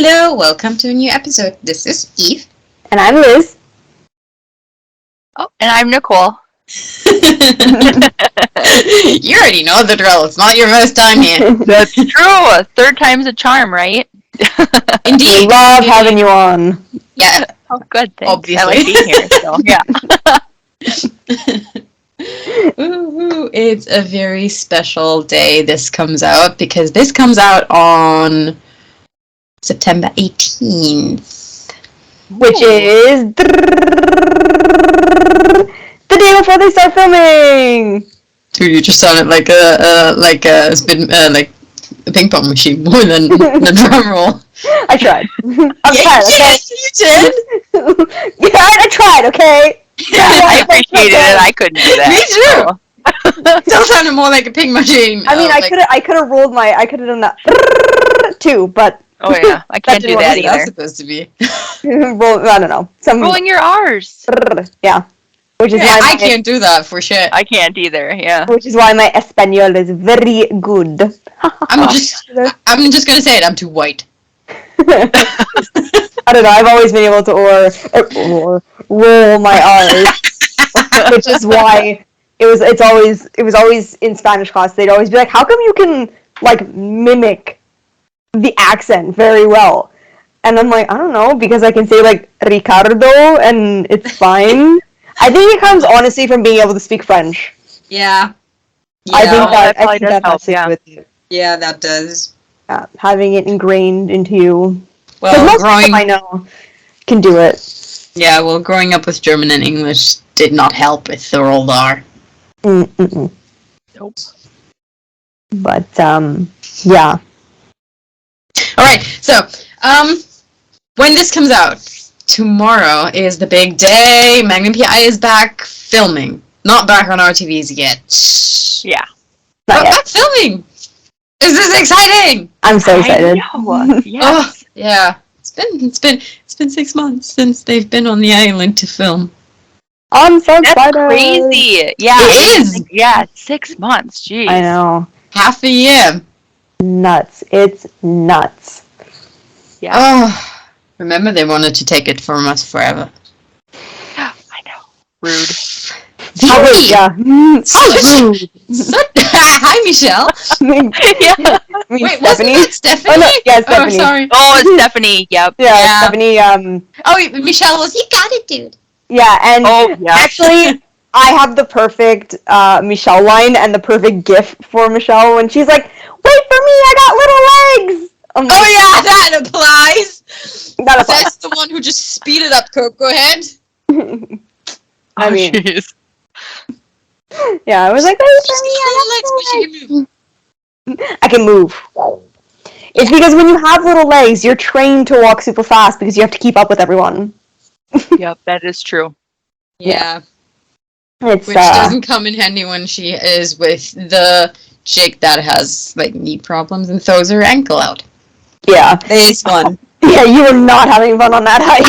Hello, welcome to a new episode. This is Eve. And I'm Liz. Oh, and I'm Nicole. You already know the drill. It's not your first time here. That's true. Third time's a charm, right? Indeed. We love having you on. Yeah. Oh, good. Thanks. Obviously. I like being here. So, yeah. Ooh, it's a very special day this comes out because this comes out on September 18th. Which is the day before they start filming. Dude, you just sounded like a spin like a ping pong machine more than the drum roll. I tried. I'm Yeah, trying, okay? you did. Yeah, I tried, okay? Yeah, I appreciated it. I couldn't do that. Me too. Still sounded more like a ping machine. I mean, I could have rolled I could have done that too, but Oh yeah, I can't do that What's either. supposed to be? I don't know. Rolling your R's. Yeah. Which is Yeah, why I can't do that for shit. I can't either. Yeah. Which is why my Espanol is very good. I'm just gonna say it. I'm too white. I don't know. I've always been able to roll my R's, which is why it was always in Spanish class. They'd always be like, "How come you can like mimic the accent very well?" And I'm like, I don't know, because I can say like Ricardo and it's fine. I think it comes honestly from being able to speak French. Yeah. I think that probably does has help, to do yeah. with it. Yeah, that does. Having it ingrained into you. Well, Most people I know can do it. growing up with German and English did not help with the rolled R. Nope. But yeah. All right. So, when this comes out, tomorrow is the big day. Magnum PI is back filming. Not back on our TVs yet. Yeah. Not yet. Back filming. This is exciting. I'm so excited. I know. Yes. Oh, yeah. It's been 6 months since they've been on the island to film. I'm so That's excited. crazy. Yeah. It is. Yeah. 6 months. Jeez. I know. Half a year. Nuts. It's nuts. Yeah. Oh, remember they wanted to take it from us forever. I know. Rude. How rude, yeah. How rude. Hi, Michelle. Yeah. Wait, Wait, Stephanie? wasn't it Stephanie? Oh, no, yeah, Stephanie. Oh, sorry. Oh, it's Stephanie. Yep. Yeah, Stephanie, Oh, Michelle was, you got it, dude. yeah, and Oh, yeah. actually, I have the perfect Michelle line and the perfect gif for Michelle when she's like, "Wait for me, I got little legs!" I'm like, Oh, yeah, that applies. that applies. That's the one who just speeded up, Coke. Go ahead. I mean, Jeez. yeah, I was like, "Wait for me, I can move." It's because when you have little legs, you're trained to walk super fast because you have to keep up with everyone. Yep, that is true. Yeah. It's Which doesn't come in handy when she is with the chick that has, like, knee problems and throws her ankle out. yeah. It's fun. Yeah, you were not having fun on that hike.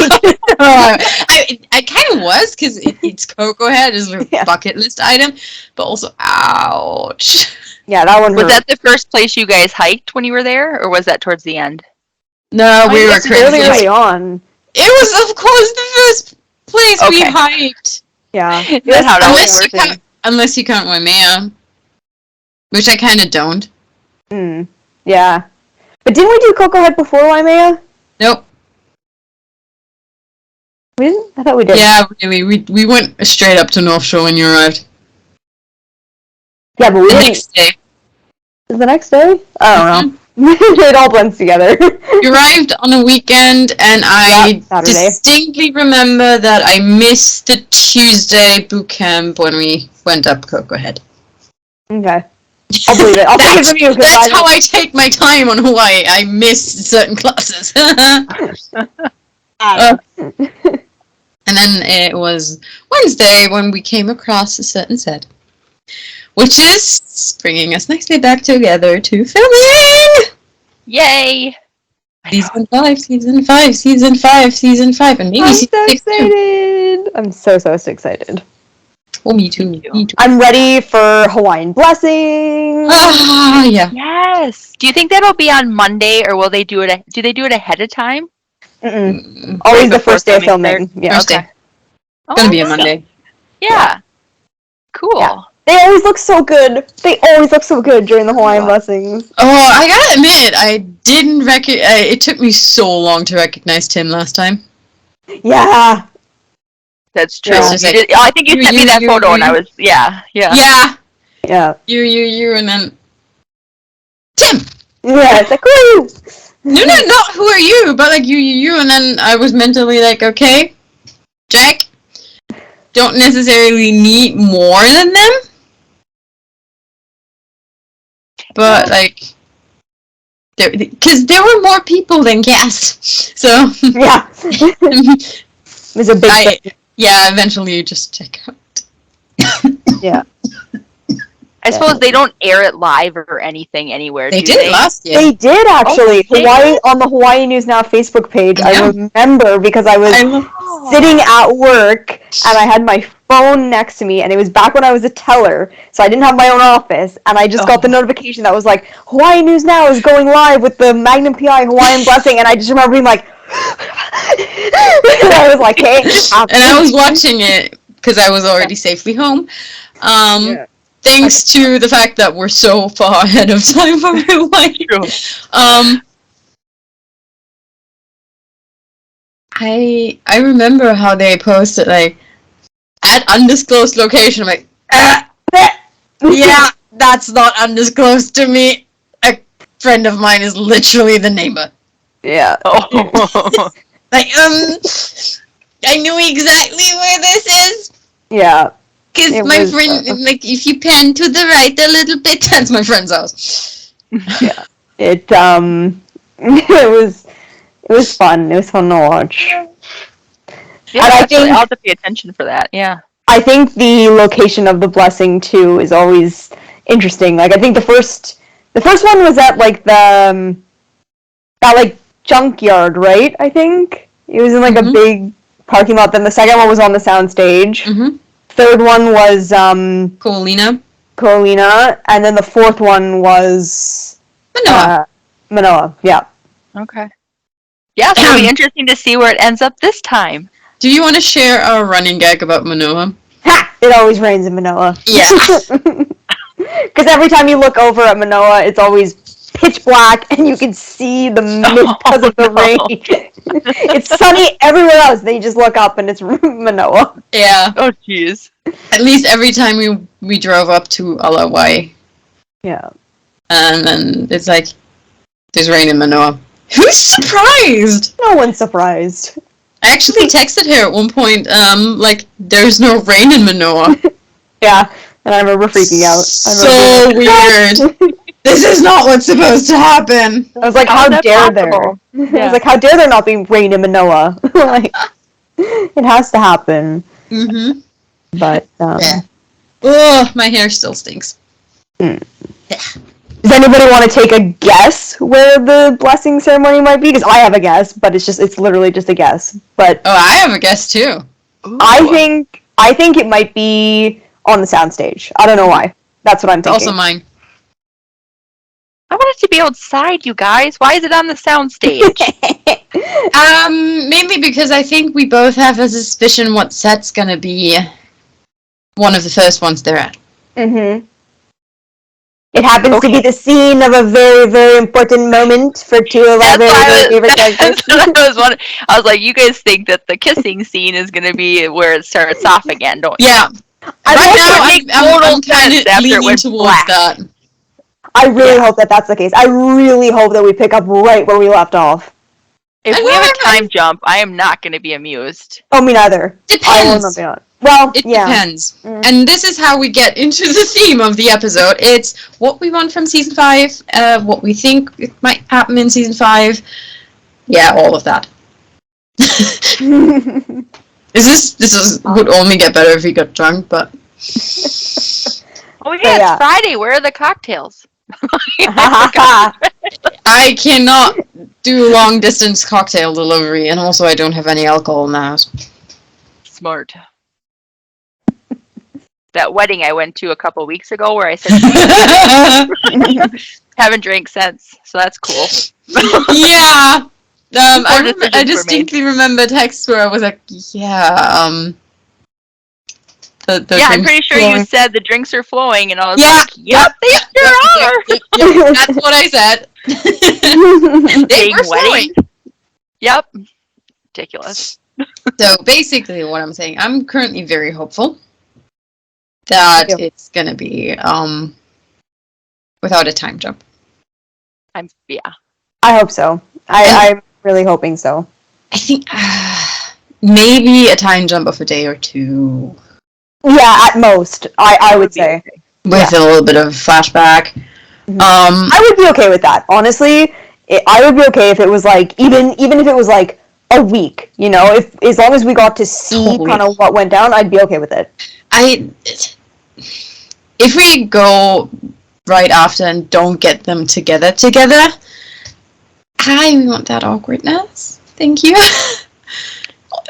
I kind of was, because it's Cocoa Head is a bucket list item, but also, ouch. Yeah, that one Was hurt. that the first place you guys hiked when you were there, or was that towards the end? No, we were really crazy. early on. It was, of course, the first place we Okay. hiked. Yeah. That's how it always Unless you count Waimea, which I kind of don't. Yeah. But didn't we do Cocoa Head before Waimea? Nope. We didn't? I thought we did. Yeah, really. We went straight up to North Shore when you arrived. Yeah, but we The didn't. next day. Is the next day? I don't know. It all blends together. You arrived on a weekend, and I Saturday. distinctly remember that I missed the Tuesday boot camp when we went up Cocoa Head. Okay. I'll believe it. I'll take it from you. That's how I take my time on Hawaii. I missed certain classes. And then it was Wednesday when we came across a certain set, which is bringing us nicely back together to filming! Yay! Season 5, Season 5, Season 5, Season 5, and maybe I'm Season so 6 too. excited. I'm so excited. Oh, me too. Me too. Me too. I'm ready for Hawaiian blessing. Ah, yeah. Yes. Do you think that'll be on Monday, or will they do it? Do they do it ahead of time? Mm-mm. Always the before first day of filming filming. Yeah. First day. Okay. Oh, Gonna be a awesome. Monday. Yeah. Cool. Yeah. They always look so good. They always look so good during the Hawaiian blessings. Oh, I gotta admit, I didn't it took me so long to recognize Tim last time. Yeah. That's true. Yeah. It's just You like, did, I think you sent me that photo, and you. I was yeah. Yeah. Yeah. You, and then Tim. Yeah. It's like, woo! No, not who are you, but like you, and then I was mentally like, okay, Jack, don't necessarily need more than them, but like, because there were more people than guests, so Yeah. It was a big thing. yeah, eventually you just check out. Yeah. I suppose they don't air it live or anything anywhere. They do did they? last year. They did actually. they Hawaii on the Hawaii News Now Facebook page. Yeah. I remember because I was sitting at work and I had my phone next to me, and it was back when I was a teller, so I didn't have my own office, and I just got the notification that was like, Hawaii News Now is going live with the Magnum PI Hawaiian blessing, and I just remember being like, and I was like, hey. And I was watching it because I was already safely home. Thanks to the fact that we're so far ahead of time for Hawaii. True. I remember how they posted like at undisclosed location. I'm like, yeah, that's not undisclosed to me. A friend of mine is literally the neighbor. Yeah. Oh. Like, I knew exactly where this is. Yeah. Because It my was, friend, like, if you pan to the right a little bit, that's my friend's house. Yeah. It it was fun. It was fun to watch. Yeah, And I think I'll have to pay attention for that. Yeah. I think the location of the blessing too is always interesting. Like I think the first one was at like the that like junkyard, right? I think it was in like a big parking lot. Then the second one was on the sound stage. Mm-hmm. Third one was Colina, and then the fourth one was Manoa. Yeah. Okay. Yeah, so it'll be interesting to see where it ends up this time. Do you want to share our running gag about Manoa? Ha! It always rains in Manoa. Yeah. Because every time you look over at Manoa, it's always pitch black, and you can see the mist because of the rain. It's sunny everywhere else. Then you just look up, and it's Manoa. Yeah. Oh, jeez. At least every time we drove up to Alawai. Yeah. And then it's like, there's rain in Manoa. Who's surprised? No one's surprised. I actually texted her at one point, like, there's no rain in Manoa. Yeah, and I remember freaking out. So weird. This is not what's supposed to happen. I was like, how dare there? I was like, how dare there not be rain in Manoa? Like, it has to happen. Mm-hmm. But, yeah. Ugh, my hair still stinks. Yeah. Does anybody want to take a guess where the blessing ceremony might be? Because I have a guess, but it's literally just a guess. But oh, I have a guess too. Ooh. I think it might be on the soundstage. I don't know why. That's what I'm thinking. Also mine. I want it to be outside, you guys. Why is it on the soundstage? Maybe because I think we both have a suspicion what set's gonna be one of the first ones they're at. Mm-hmm. It happens to be the scene of a very, very important moment for two of our very, very favorite characters. I was like, you guys think that the kissing scene is going to be where it starts off again, don't you? Yeah. Right now, I'm kind of leaning towards that. I really hope that that's the case. I really hope that we pick up right where we left off. If we have a time jump, I am not going to be amused. Oh, me neither. Depends. I will not be on. Well, it yeah. depends. And this is how we get into the theme of the episode. It's what we want from season 5, what we think might happen in season 5. Yeah, all of that. This would only get better if we got drunk, but Oh yeah, it's Friday. Where are the cocktails? I cannot do long distance cocktail delivery, and also I don't have any alcohol in the house. Smart. that wedding I went to a couple weeks ago where I said haven't drank since, so that's cool. Yeah. I decisions were distinctly remember texts where I was like, yeah, the Yeah, I'm drinks pretty sure flowing. you said the drinks are flowing, and I was Yeah, like, yep, they sure are. Yep, that's what I said. They Big were flowing. wedding. Yep. Ridiculous. So basically what I'm saying, I'm currently very hopeful that Thank you. it's gonna be without a time jump. Yeah. I hope so. I'm really hoping so. I think maybe a time jump of a day or two. Yeah, at most, I would say. Okay. With a little bit of flashback. Mhm. I would be okay with that. Honestly, I would be okay if it was like even if it was like a week. You know, if as long as we got to see Totally. kind of what went down, I'd be okay with it. If we go right after and don't get them together, I want that awkwardness. Thank you.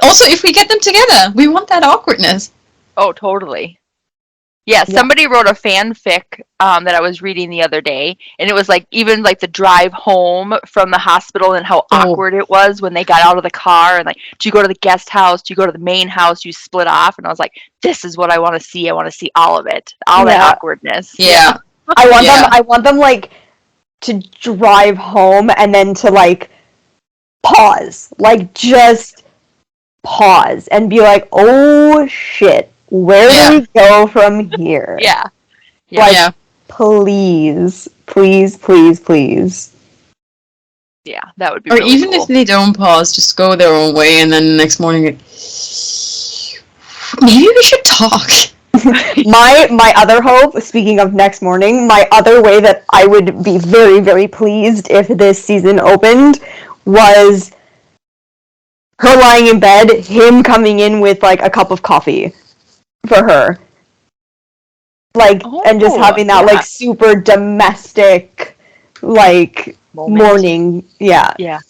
Also, if we get them together, we want that awkwardness. Oh, totally. Yeah, somebody wrote a fanfic that I was reading the other day, and it was like even like the drive home from the hospital and how awkward it was when they got out of the car and like, do you go to the guest house? Do you go to the main house? Do you split off? And I was like, this is what I want to see. I want to see all of it, all that awkwardness. Yeah. I want them like to drive home and then to like pause, like just pause and be like, oh shit, where do we go from here? Yeah. Like, please, please, please, please. Yeah, that would be Or really even cool. if they don't pause, just go their own way, and then the next morning, maybe we should talk. My other hope, speaking of next morning, my other way that I would be very, very pleased if this season opened was her lying in bed, him coming in with like a cup of coffee for her. Like, and just having that like super domestic like morning. Yeah. Yeah.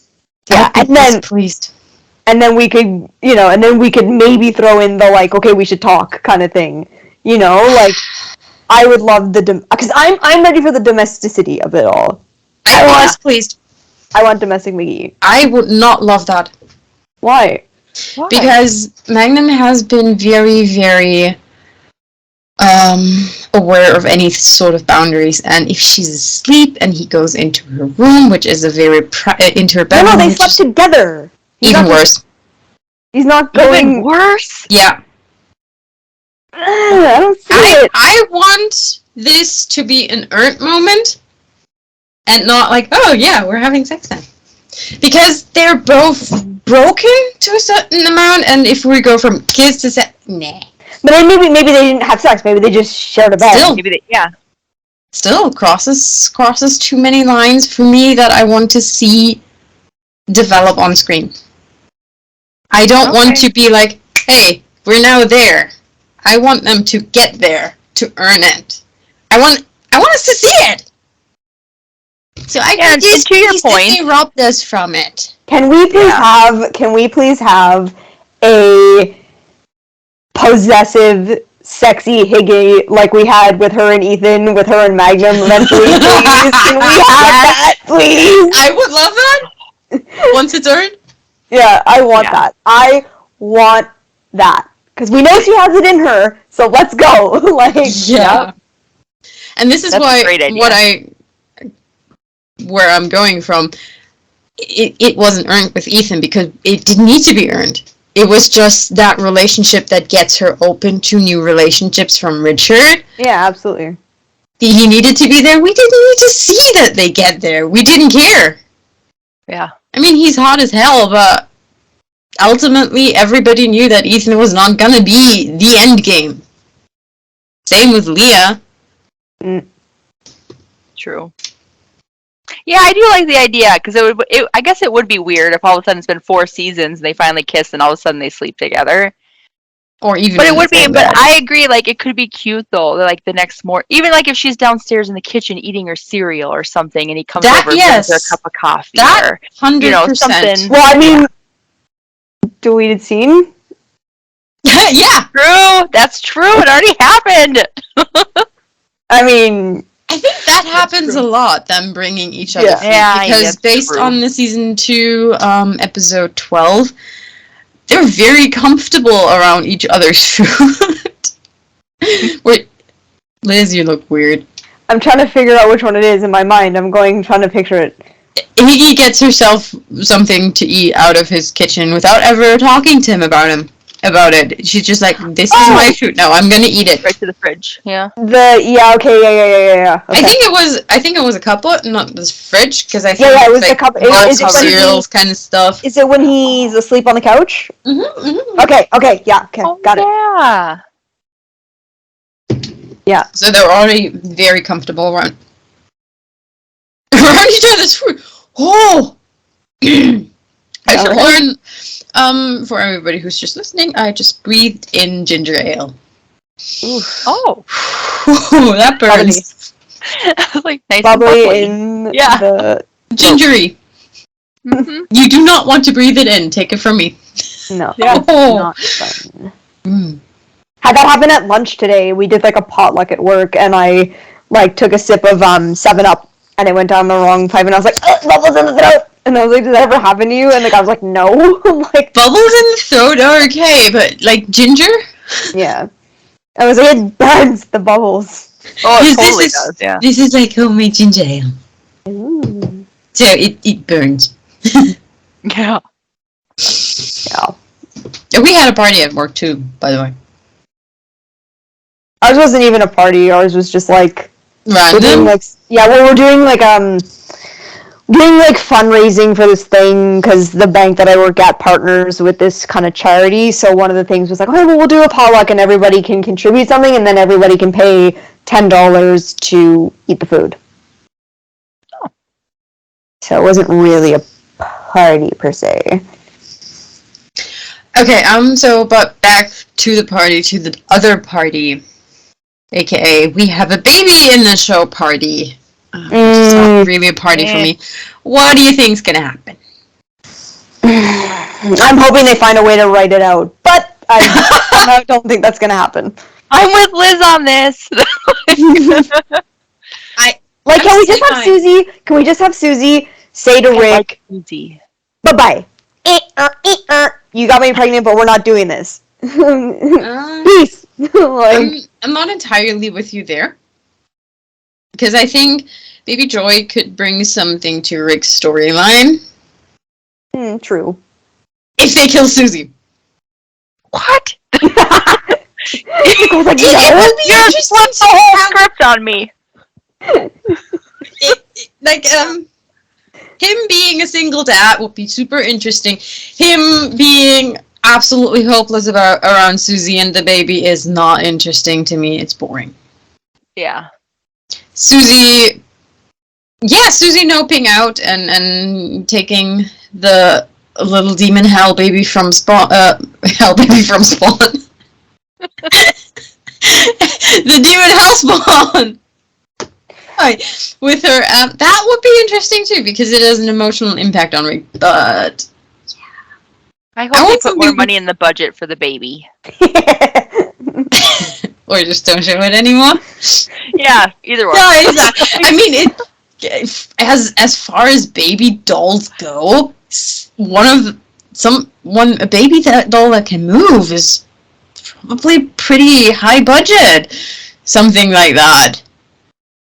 Yeah. And then we could, you know, and then we could maybe throw in the like, okay, we should talk kind of thing. You know, like I would love because I'm ready for the domesticity of it all. I was pleased. I want domestic McGee. I would not love that. Why? Because Magnum has been very, very aware of any sort of boundaries, and if she's asleep and he goes into her room, which is a very into her bedroom. No, they slept together. Even worse. He's not going even worse. Yeah. I don't see it. I want this to be an earned moment, and not like, oh yeah, we're having sex now. Because they're both broken to a certain amount, and if we go from kids to sex, nah. But then maybe they didn't have sex. Maybe they just shared a bed. Still crosses too many lines for me that I want to see develop on screen. I don't want to be like, hey, we're now there. I want them to get there to earn it. I want us to see it. So I can to your point, Disney robbed us from it. Can we please have a possessive, sexy Higgy like we had with her and Ethan, with her and Magnum eventually, please? Can we have that, please? I would love that. Once it's earned. Yeah, I want that. I want that. Because we know she has it in her, so let's go. And this is where I'm going from. It wasn't earned with Ethan because it didn't need to be earned. It was just that relationship that gets her open to new relationships from Richard. Yeah, absolutely. He needed to be there. We didn't need to see that they get there. We didn't care. Yeah. I mean, he's hot as hell, but ultimately everybody knew that Ethan was not gonna be the end game. Same with Leah. True. Yeah, I do like the idea because I guess it would be weird if all of a sudden it's been 4 seasons and they finally kiss and all of a sudden they sleep together. Or even. But it would be. But I agree. Like it could be cute though. Like the next morning, even like if she's downstairs in the kitchen eating her cereal or something, and he comes over and brings her a cup of coffee. That 100%. Something. Well, I mean, deleted scene. Yeah! True. That's true. It already happened. I mean, I think that happens true. a lot, them bringing each other Yeah. food. Yeah, Because that's based true. on the season 2, episode 12, they're very comfortable around each other's food. Wait, Liz, you look weird. I'm trying to figure out which one it is in my mind. Trying to picture it. He gets herself something to eat out of his kitchen without ever talking to him about it. She's just like, this is my food now. I'm gonna eat it. Right to the fridge. Yeah. Yeah. Okay. Yeah. Okay. I think it was a couple, not this fridge, because I think Yeah, it was like a couple. lots Is it of when cereals kind of stuff. Is it when he's asleep on the couch? Okay. Yeah. Okay. Oh, Got it. yeah. Yeah. So they're already very comfortable around each other's food. Oh, I should learn. For everybody who's just listening, I just breathed in ginger ale. Oof. Oh. Ooh, that burns. I was like, nice Bubbly and bubbly. in Yeah. the Gingery. Mm-hmm. You do not want to breathe it in. Take it from me. no. Yeah. It's not fun. Mm. Had that happen at lunch today. We did like a potluck at work, and I like took a sip of 7-Up, and it went down the wrong pipe, and I was like, bubbles in the throat. And I was like, did that ever happen to you? And the guy was like, no. I'm like, Bubbles in the throat are okay, but like ginger? yeah. I was like, it burns the bubbles. Oh, it This totally is- does. Yeah. This is like homemade ginger ale. Ooh. So it burns. Yeah. Yeah. We had a party at work too, by the way. Ours wasn't even a party. Ours was just like we're doing Random? we're doing fundraising for this thing because the bank that I work at partners with this kind of charity. So one of the things was like, oh, well, we'll do a potluck and everybody can contribute something, and then everybody can pay $10 to eat the food. Oh. So it wasn't really a party per se. Okay, but back to the other party. AKA, we have a baby in the show party. It's not really a party for me. What do you think's gonna happen? I'm hoping they find a way to write it out, but I don't think that's gonna happen. I'm with Liz on this. Can we just have Susie? Can we just have Susie say to Rick, Easy. "Bye-bye. You got me pregnant, but we're not doing this. Peace." I'm not entirely with you there. Because I think Baby Joy could bring something to Rick's storyline. True. If they kill Susie. What? Nicole's like, It no. would be You interesting flipped the to whole have, script on me. him being a single dad would be super interesting. Him being absolutely hopeless around Susie and the baby is not interesting to me. It's boring. Yeah. Susie noping out and taking the little demon hell baby from Spawn. The demon hell Spawn. Right, with her, that would be interesting too because it has an emotional impact on Rick. But I hope I they want put more something- money in the budget for the baby. or just don't show it anymore. Yeah, either one. No, exactly. I mean, as far as baby dolls go, a baby doll that can move is probably pretty high budget. Something like that.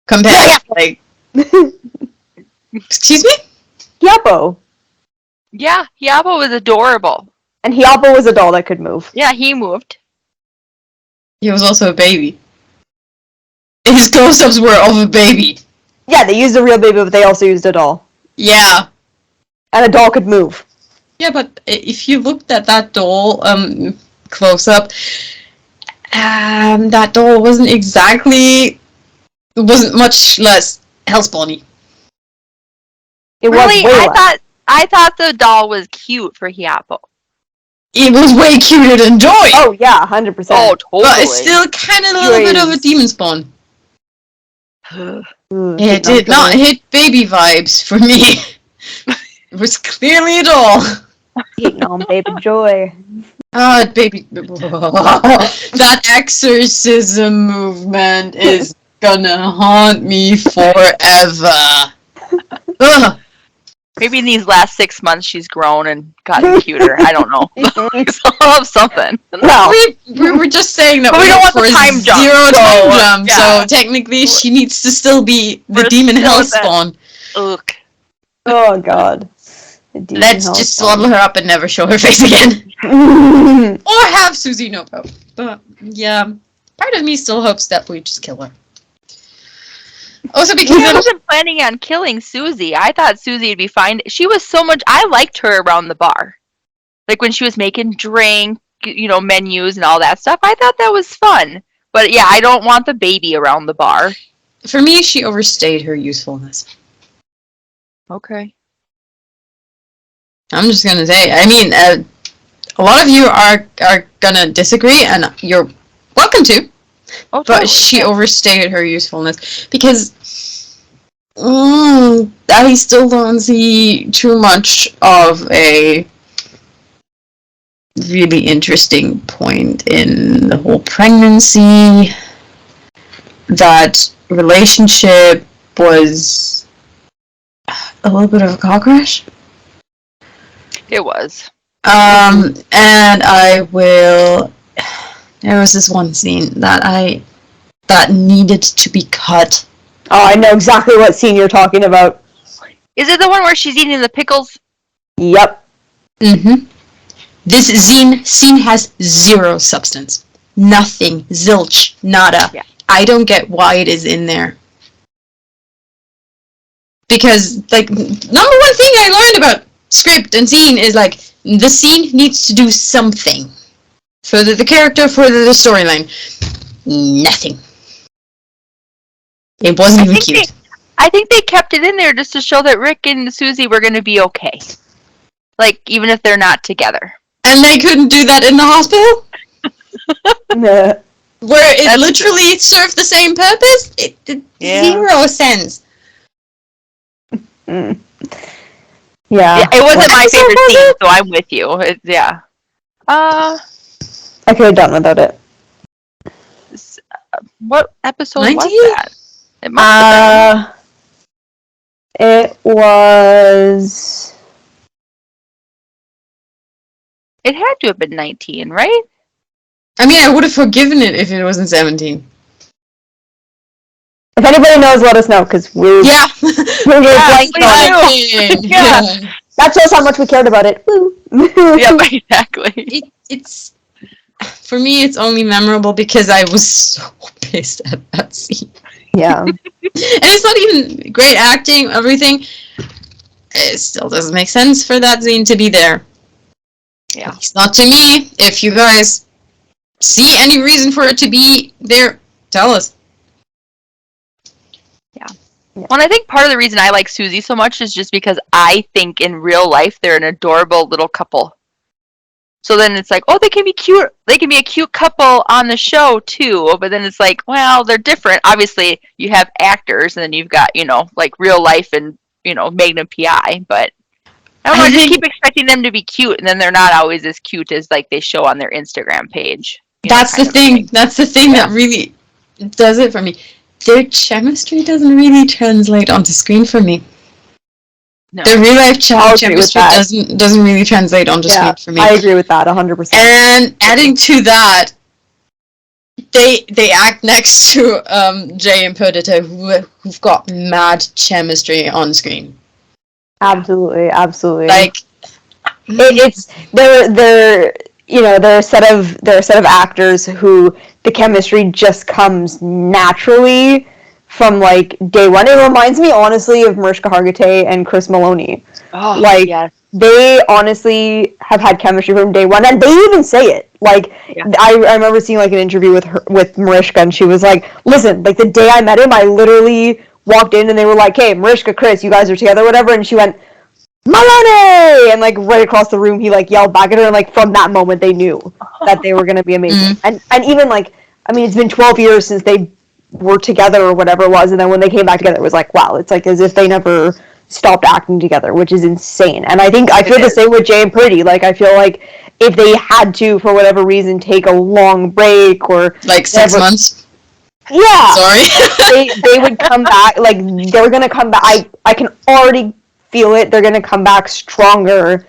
Compared to, like... Excuse me? Hyapo. Yeah, Yabo was adorable. And Hyapo was a doll that could move. Yeah, he moved. He was also a baby. His close-ups were of a baby. Yeah, they used a real baby, but they also used a doll. Yeah. And a doll could move. Yeah, but if you looked at that doll close-up, that doll wasn't much less Hellspawn-y. It Really? was way less. I thought the doll was cute for Hyapo. It was way cuter than Joy! Oh, yeah, 100%. Oh, totally. But it's still kind of a little bit of a demon spawn. It did not hit baby vibes for me. It was clearly a doll. Hating on Baby Joy. Baby. That exorcism movement is gonna haunt me forever. Ugh. Maybe in these last 6 months she's grown and gotten cuter. I don't know. I'll have something. Well, We were just saying that But we don't want for the time jump, zero so, time jump, yeah. so technically she needs to still be the We're demon still at that. hellspawn. Ugh. oh god. The demon Let's hell just spawn. swaddle her up and never show her face again. Or have Susie know about. But yeah, part of me still hopes that we just kill her. Also because I wasn't planning on killing Susie. I thought Susie would be fine. She was so much. I liked her around the bar, like when she was making drink, menus and all that stuff. I thought that was fun. But yeah, I don't want the baby around the bar. for me, she overstayed her usefulness. Okay. I'm just gonna say. I mean, a lot of you are gonna disagree, and you're welcome to. Oh, But totally. she overstayed her usefulness because I still don't see too much of a really interesting point in the whole pregnancy. That relationship was a little bit of a car crash. It was. And there was this one scene that needed to be cut. Oh, I know exactly what scene you're talking about. Is it the one where she's eating the pickles? Yep. Mm-hmm. This scene has zero substance. Nothing. Zilch. Nada. Yeah. I don't get why it is in there. Because, like, number one thing I learned about script and scene is, like, the scene needs to do something. Further the character, further the storyline. Nothing. It wasn't even cute. I think they kept it in there just to show that Rick and Susie were going to be okay. Like, even if they're not together. And they couldn't do that in the hospital? Nah. Where it literally served the same purpose? It did zero sense. Mm. Yeah. It wasn't my favorite was scene, it? so I'm with you. Yeah. I could have done without it. What episode 90? was that? It must have It was. been. It had to have been 19, right? I mean, I would have forgiven it if it wasn't 17. If anybody knows, let us know, because we're Yeah. we're blanking on it. Yeah. That shows how much we cared about it. Woo. Yep, exactly. It's for me. It's only memorable because I was so pissed at that scene. Yeah. And it's not even great acting. Everything. It still doesn't make sense for that scene to be there. Yeah. At least not to me. If you guys see any reason for it to be there, tell us. Well, and I think part of the reason I like Susie so much is just because I think in real life they're an adorable little couple. So then it's like, oh, they can be cute. They can be a cute couple on the show too. But then it's like, well, they're different. Obviously, you have actors, and then you've got, like real life and Magnum PI. But I don't know. I just keep expecting them to be cute, and then they're not always as cute as like they show on their Instagram page. That's the thing. That's the thing that really does it for me. Their chemistry doesn't really translate onto screen for me. No. Their real life chemistry that. doesn't really translate onto screen for me. I agree with that 100%. And adding to that, they act next to Jay and Perdita, who've got mad chemistry on screen. Absolutely. Like it's they're a set of actors who the chemistry just comes naturally from like day one. It reminds me honestly of Mariska Hargitay and Chris Maloney. Oh, like yes. they honestly have had chemistry from day one, and they even say it. Like I remember seeing like an interview with Mariska, and she was like, "Listen, like the day I met him, I literally walked in and they were like, hey, Mariska, Chris, you guys are together, whatever,' and she went, Maloney! And like right across the room, he like yelled back at her, and like from that moment, they knew that they were gonna be amazing. And even like, I mean, it's been 12 years since they were together or whatever it was, and then when they came back together, it was like, wow, it's like as if they never stopped acting together, which is insane. And I feel the same with Jay and Pretty. Like, I feel like if they had to, for whatever reason, take a long break or like 6 months. Yeah. Sorry. they would come back. Like, they're gonna come back. I can already feel it. They're gonna come back stronger.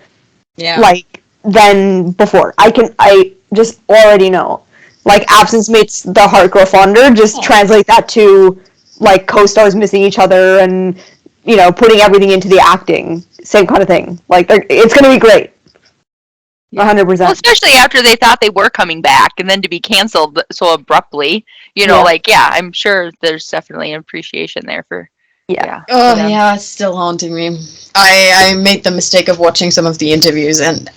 Yeah. Like, than before. I just already know. Like, absence makes the heart grow fonder. Just translate that to, like, co-stars missing each other and, you know, putting everything into the acting. Same kind of thing. Like, it's going to be great. 100%. Well, especially after they thought they were coming back and then to be canceled so abruptly. You know, I'm sure there's definitely an appreciation there for... Oh, yeah, it's still haunting me. I made the mistake of watching some of the interviews and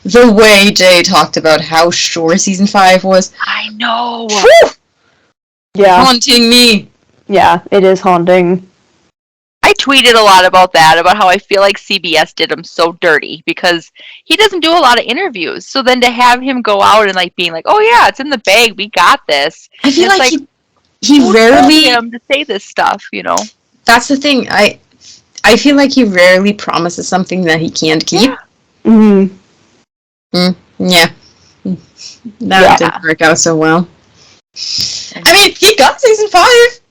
the way Jay talked about how short season 5 was. I know. Whew! Yeah. Haunting me. Yeah, it is haunting. I tweeted a lot about that, about how I feel like CBS did him so dirty because he doesn't do a lot of interviews. So then to have him go out and like being like, "Oh yeah, it's in the bag, we got this." I feel like he rarely him to say this stuff, you know. That's the thing. I feel like he rarely promises something that he can't keep. Yeah. Yeah. That didn't work out so well. I mean, he got season 5.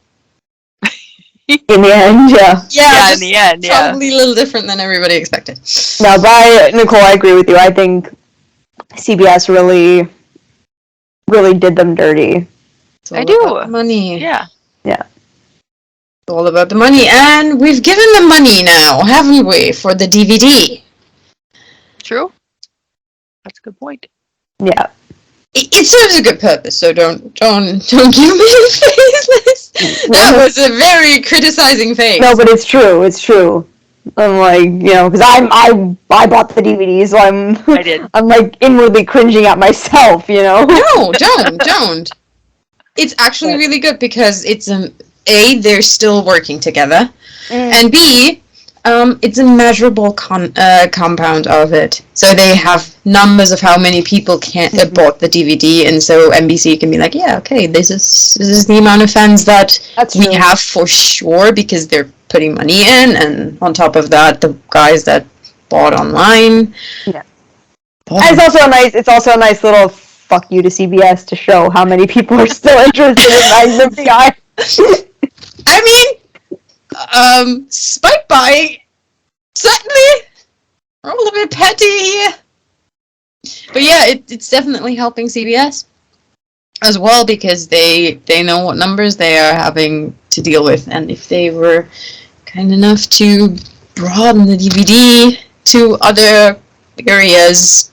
In the end, yeah. Yeah, in the end, probably a little different than everybody expected. No, but Nicole, I agree with you. I think CBS really did them dirty. I do. About the money. Yeah. Yeah. It's all about the money, and we've given them money now, haven't we, for the DVD? True. That's a good point. Yeah. It serves a good purpose, so don't give me a face. That was a very criticizing face. No, but it's true. It's true. I'm like, you know, because I bought the DVD, so I did. I'm like inwardly cringing at myself, you know. No, don't. It's actually really good because it's A, they're still working together, and B, it's a measurable compound of it. So they have numbers of how many people bought the DVD, and so NBC can be like, yeah, okay, this is the amount of fans that we have for sure because they're putting money in, and on top of that, the guys that bought online. Yeah. It's also a nice little fuck you to CBS to show how many people are still interested in Magnum PI. I mean, Spike Bite, certainly, we're all a bit petty. But yeah, it's definitely helping CBS as well because they know what numbers they are having to deal with, and if they were kind enough to broaden the DVD to other areas,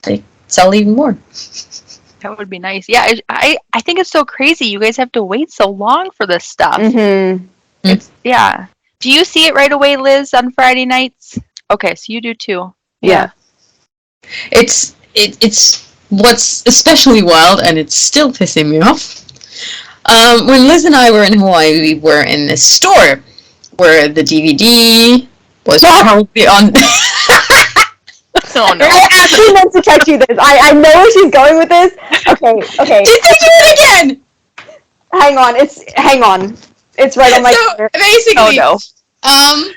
they sell even more. That would be nice. Yeah, I think it's so crazy. You guys have to wait so long for this stuff. Yeah. Do you see it right away, Liz, on Friday nights? Okay, so you do too. Yeah. It's what's especially wild, and it's still pissing me off. When Liz and I were in Hawaii, we were in this store where the DVD was probably on. Oh no! I actually meant to text you this. I know where she's going with this. Okay. Did they do it again? Hang on. It's right on my. So basically, oh no.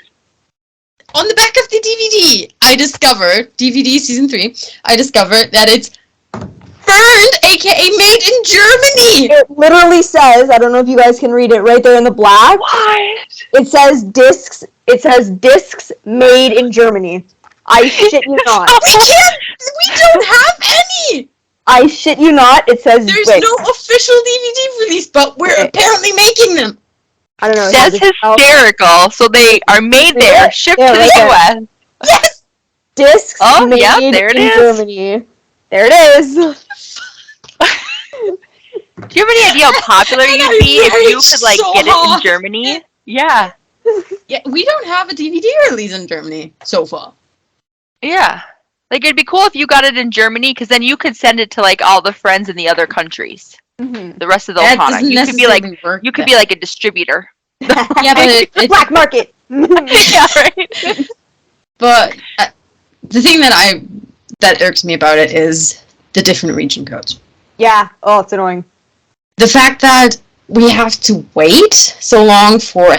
On the back of the DVD, I discovered DVD season 3. I discovered that it's burned, aka made in Germany. It literally says, I don't know if you guys can read it right there in the black. What? It says discs. It says discs made in Germany. I shit you not. We don't have any. I shit you not. It says there's no official DVD release, but we're apparently making them. I don't know. That's hysterical. So they are made there, shipped to the U.S. Yes. Discs made there it in is. Germany. There it is. Do you have any idea how popular you'd be if you could like get it in Germany? Yeah. Yeah, we don't have a DVD release in Germany so far. Yeah. Like it'd be cool if you got it in Germany because then you could send it to like all the friends in the other countries. Mm-hmm. The rest of the Ohana. You could be like a distributor. Yeah, but it's black market. Yeah, right. But the thing that irks me about it is the different region codes. Yeah. Oh, it's annoying. The fact that we have to wait so long for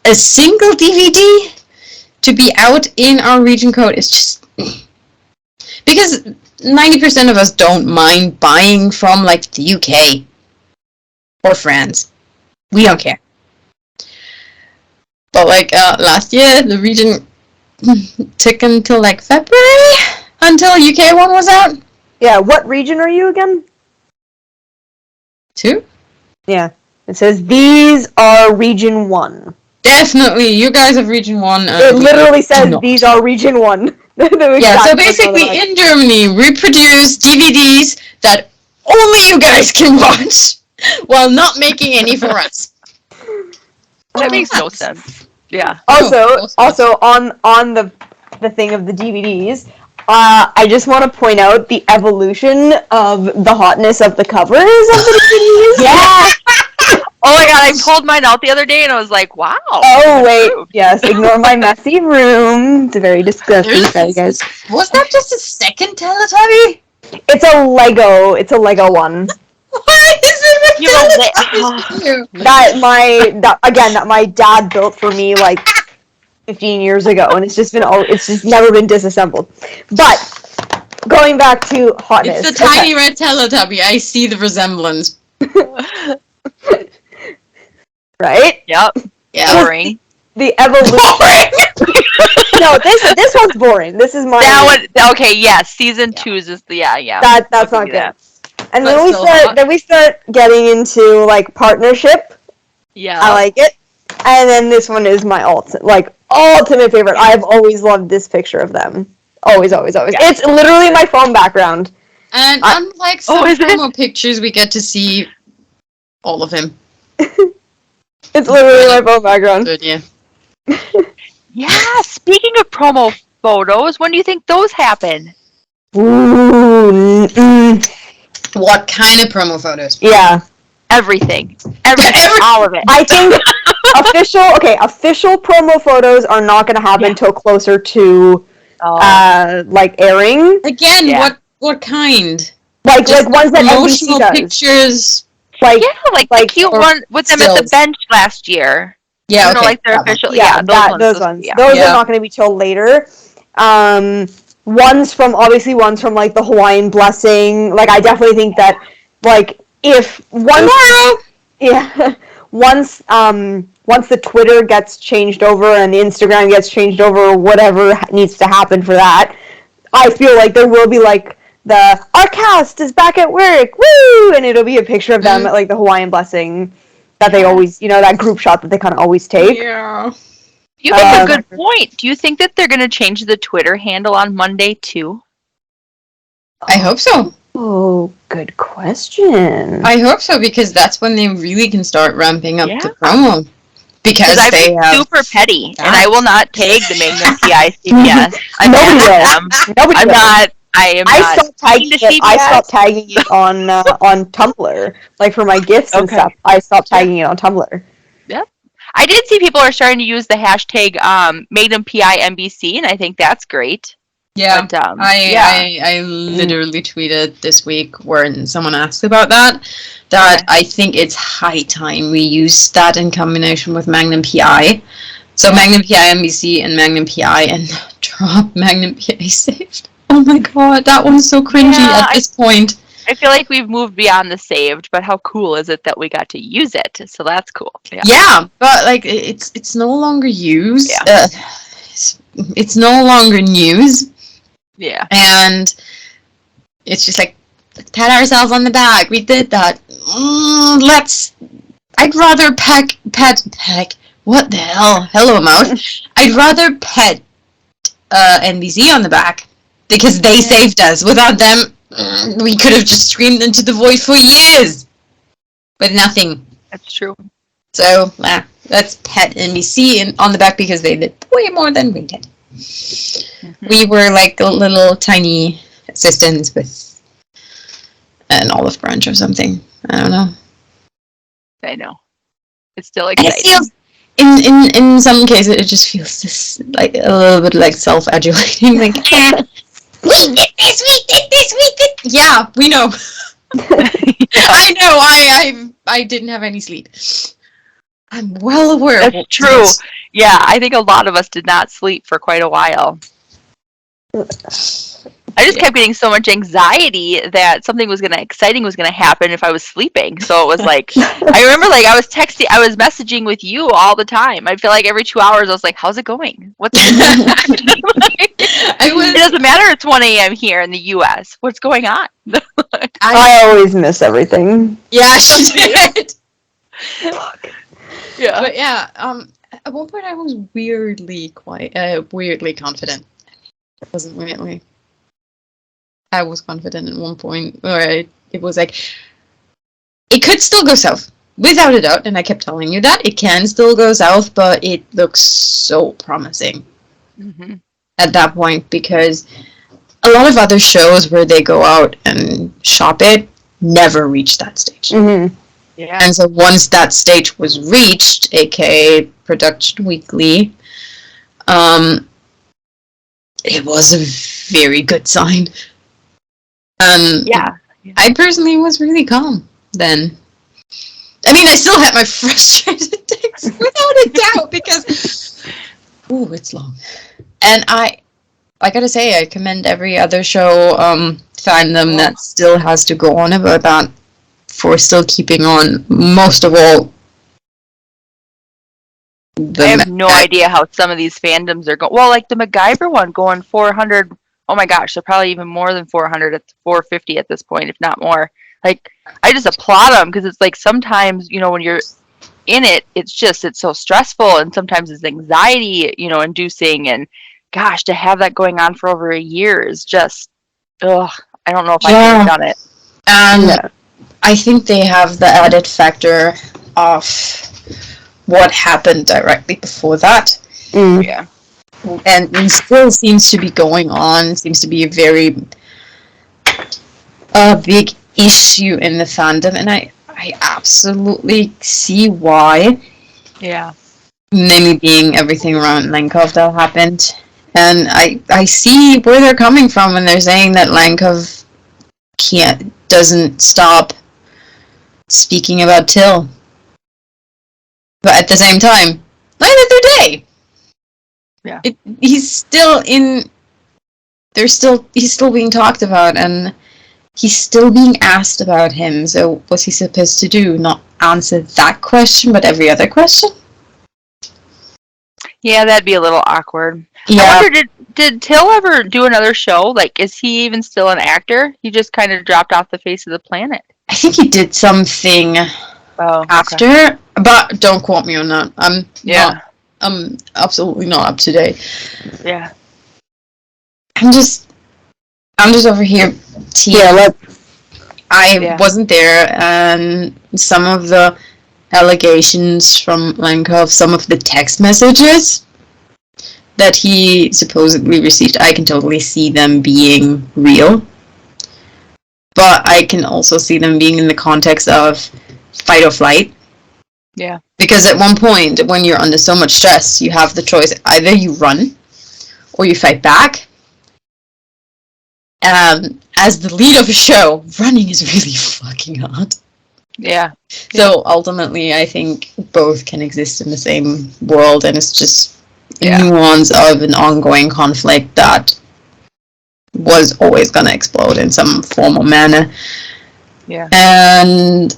a single DVD to be out in our region code is just... Because 90% of us don't mind buying from, like, the UK or France. We don't care. But, like, last year, the region took until, like, February until UK one was out. Yeah, what region are you again? 2? Yeah. It says, these are region 1. Definitely, you guys have region 1. It literally says, these are region 1. Yeah, so basically in Germany, we produce DVDs that only you guys can watch while not making any for us. That makes no sense. Yeah. Also on the thing of the DVDs, I just want to point out the evolution of the hotness of the covers of the DVDs. Yeah. Oh my god, I pulled mine out the other day and I was like, wow. Oh wait, yes, ignore my messy room. It's very disgusting, sorry guys. Was that just a second Teletubby? It's a Lego one. Why is it with Teletubbies? That my dad built for me like 15 years ago, and it's just never been disassembled. But going back to hotness, it's the tiny red Teletubby. I see the resemblance. Right? Yep. Yeah. Boring. The evolution. No, this one's boring. This is my. That one. Okay. Yes. Season 2's is the yeah. That's not good. That. And then we start getting into like partnership. Yeah. I like it. And then this one is my ultimate favorite. I've always loved this picture of them. Always. Yeah. It's literally my phone background. And unlike some promo pictures, we get to see all of him. It's literally my phone background. Good, yeah. Yeah, speaking of promo photos, when do you think those happen? Ooh. What kind of promo photos? Yeah. Everything. All of it. I think official promo photos are not going to happen until closer to airing. Again, what kind? Like ones that promotional NBC does. Pictures. Like the cute one with them at the bench last year. Yeah, okay. Like their official. Yeah, those ones. Yeah. Those are not going to be till later. Ones from like the Hawaiian blessing. Like I definitely think that like if once the Twitter gets changed over and the Instagram gets changed over, whatever needs to happen for that, I feel like there will be like our cast is back at work, woo! And it'll be a picture of them at like the Hawaiian blessing that they always, that group shot that they kind of always take. Yeah. You make a good point. Do you think that they're going to change the Twitter handle on Monday too? I hope so. Oh, good question. I hope so, because that's when they really can start ramping up the promo. Because they have super petty, and I will not tag the Magnum PI CPS. I stopped tagging it on Tumblr, like for my gifts and stuff. I stopped tagging it on Tumblr. Yep. I did see people are starting to use the hashtag Magnum PI NBC, and I think that's great. Yeah, but, I literally tweeted this week when someone asked about that I think it's high time we use that in combination with Magnum PI. So Magnum PI NBC and Magnum PI and drop Magnum PI saved. Oh my god, that one's so cringy at this point. I feel like we've moved beyond the saved, but how cool is it that we got to use it? So that's cool. Yeah, but like it's no longer used. Yeah. It's no longer news. Yeah. And it's just like, let's pat ourselves on the back. We did that. I'd rather peck. What the hell? Hello, mouth. I'd rather pet NBC on the back. Because they saved us. Without them, we could have just screamed into the void for years. But nothing. That's true. So, let's pet NBC on the back because they did way more than we did. Mm-hmm. We were like little tiny assistants with an olive branch or something. I don't know. I know. It's still exciting. It feels, in some cases, it just feels just like a little bit like self-adulating. Like, we did this. Yeah, we know. I know. I didn't have any sleep. I'm well aware. That's true. Yeah, I think a lot of us did not sleep for quite a while. I just kept getting so much anxiety that something exciting was gonna happen if I was sleeping. So it was like, I remember like I was messaging with you all the time. I feel like every 2 hours I was like, how's it going? What's it doesn't matter it's 1 a.m. here in the US. What's going on? I always miss everything. Yeah, she did. Yeah. But yeah, at one point I was weirdly confident. I was confident at one point where it was like, it could still go south, without a doubt, and I kept telling you that. It can still go south, but it looks so promising at that point, because a lot of other shows where they go out and shop it never reach that stage. Mm-hmm. Yeah. And so once that stage was reached, aka Production Weekly, it was a very good sign. Yeah. I personally was really calm then. I mean, I still had my frustrated days, without a doubt, because it's long. And I gotta say, I commend every other show fandom that still has to go on about that for still keeping on. Most of all, I have no idea how some of these fandoms are going. Well, like the MacGyver one going 400. Oh my gosh, they're probably even more than 400. It's 450 at this point, if not more. Like, I just applaud them, because it's like sometimes, when you're in it, it's so stressful, and sometimes it's anxiety, inducing, and gosh, to have that going on for over a year is just, I don't know if I could have done it. And I think they have the added factor of what happened directly before that. Yeah. And it still seems to be going on, seems to be a very big issue in the fandom, and I absolutely see why. Yeah. Namely being everything around Lankov that happened. And I see where they're coming from when they're saying that Lankov doesn't stop speaking about Till. But at the same time, neither do they. Yeah. He's still being talked about, and he's still being asked about him. So what's he supposed to do? Not answer that question, but every other question? Yeah, that'd be a little awkward. Yeah. I wonder, did Till ever do another show? Like, is he even still an actor? He just kind of dropped off the face of the planet. I think he did something after, but don't quote me on that. I'm absolutely not up to date. Yeah. I'm just over here. I wasn't there, and some of the allegations from Lankov, some of the text messages that he supposedly received, I can totally see them being real. But I can also see them being in the context of fight or flight. Yeah. Because at one point, when you're under so much stress, you have the choice. Either you run, or you fight back. As the lead of a show, running is really fucking hard. Yeah. So ultimately, I think both can exist in the same world, and it's just a nuance of an ongoing conflict that was always going to explode in some form or manner. Yeah. And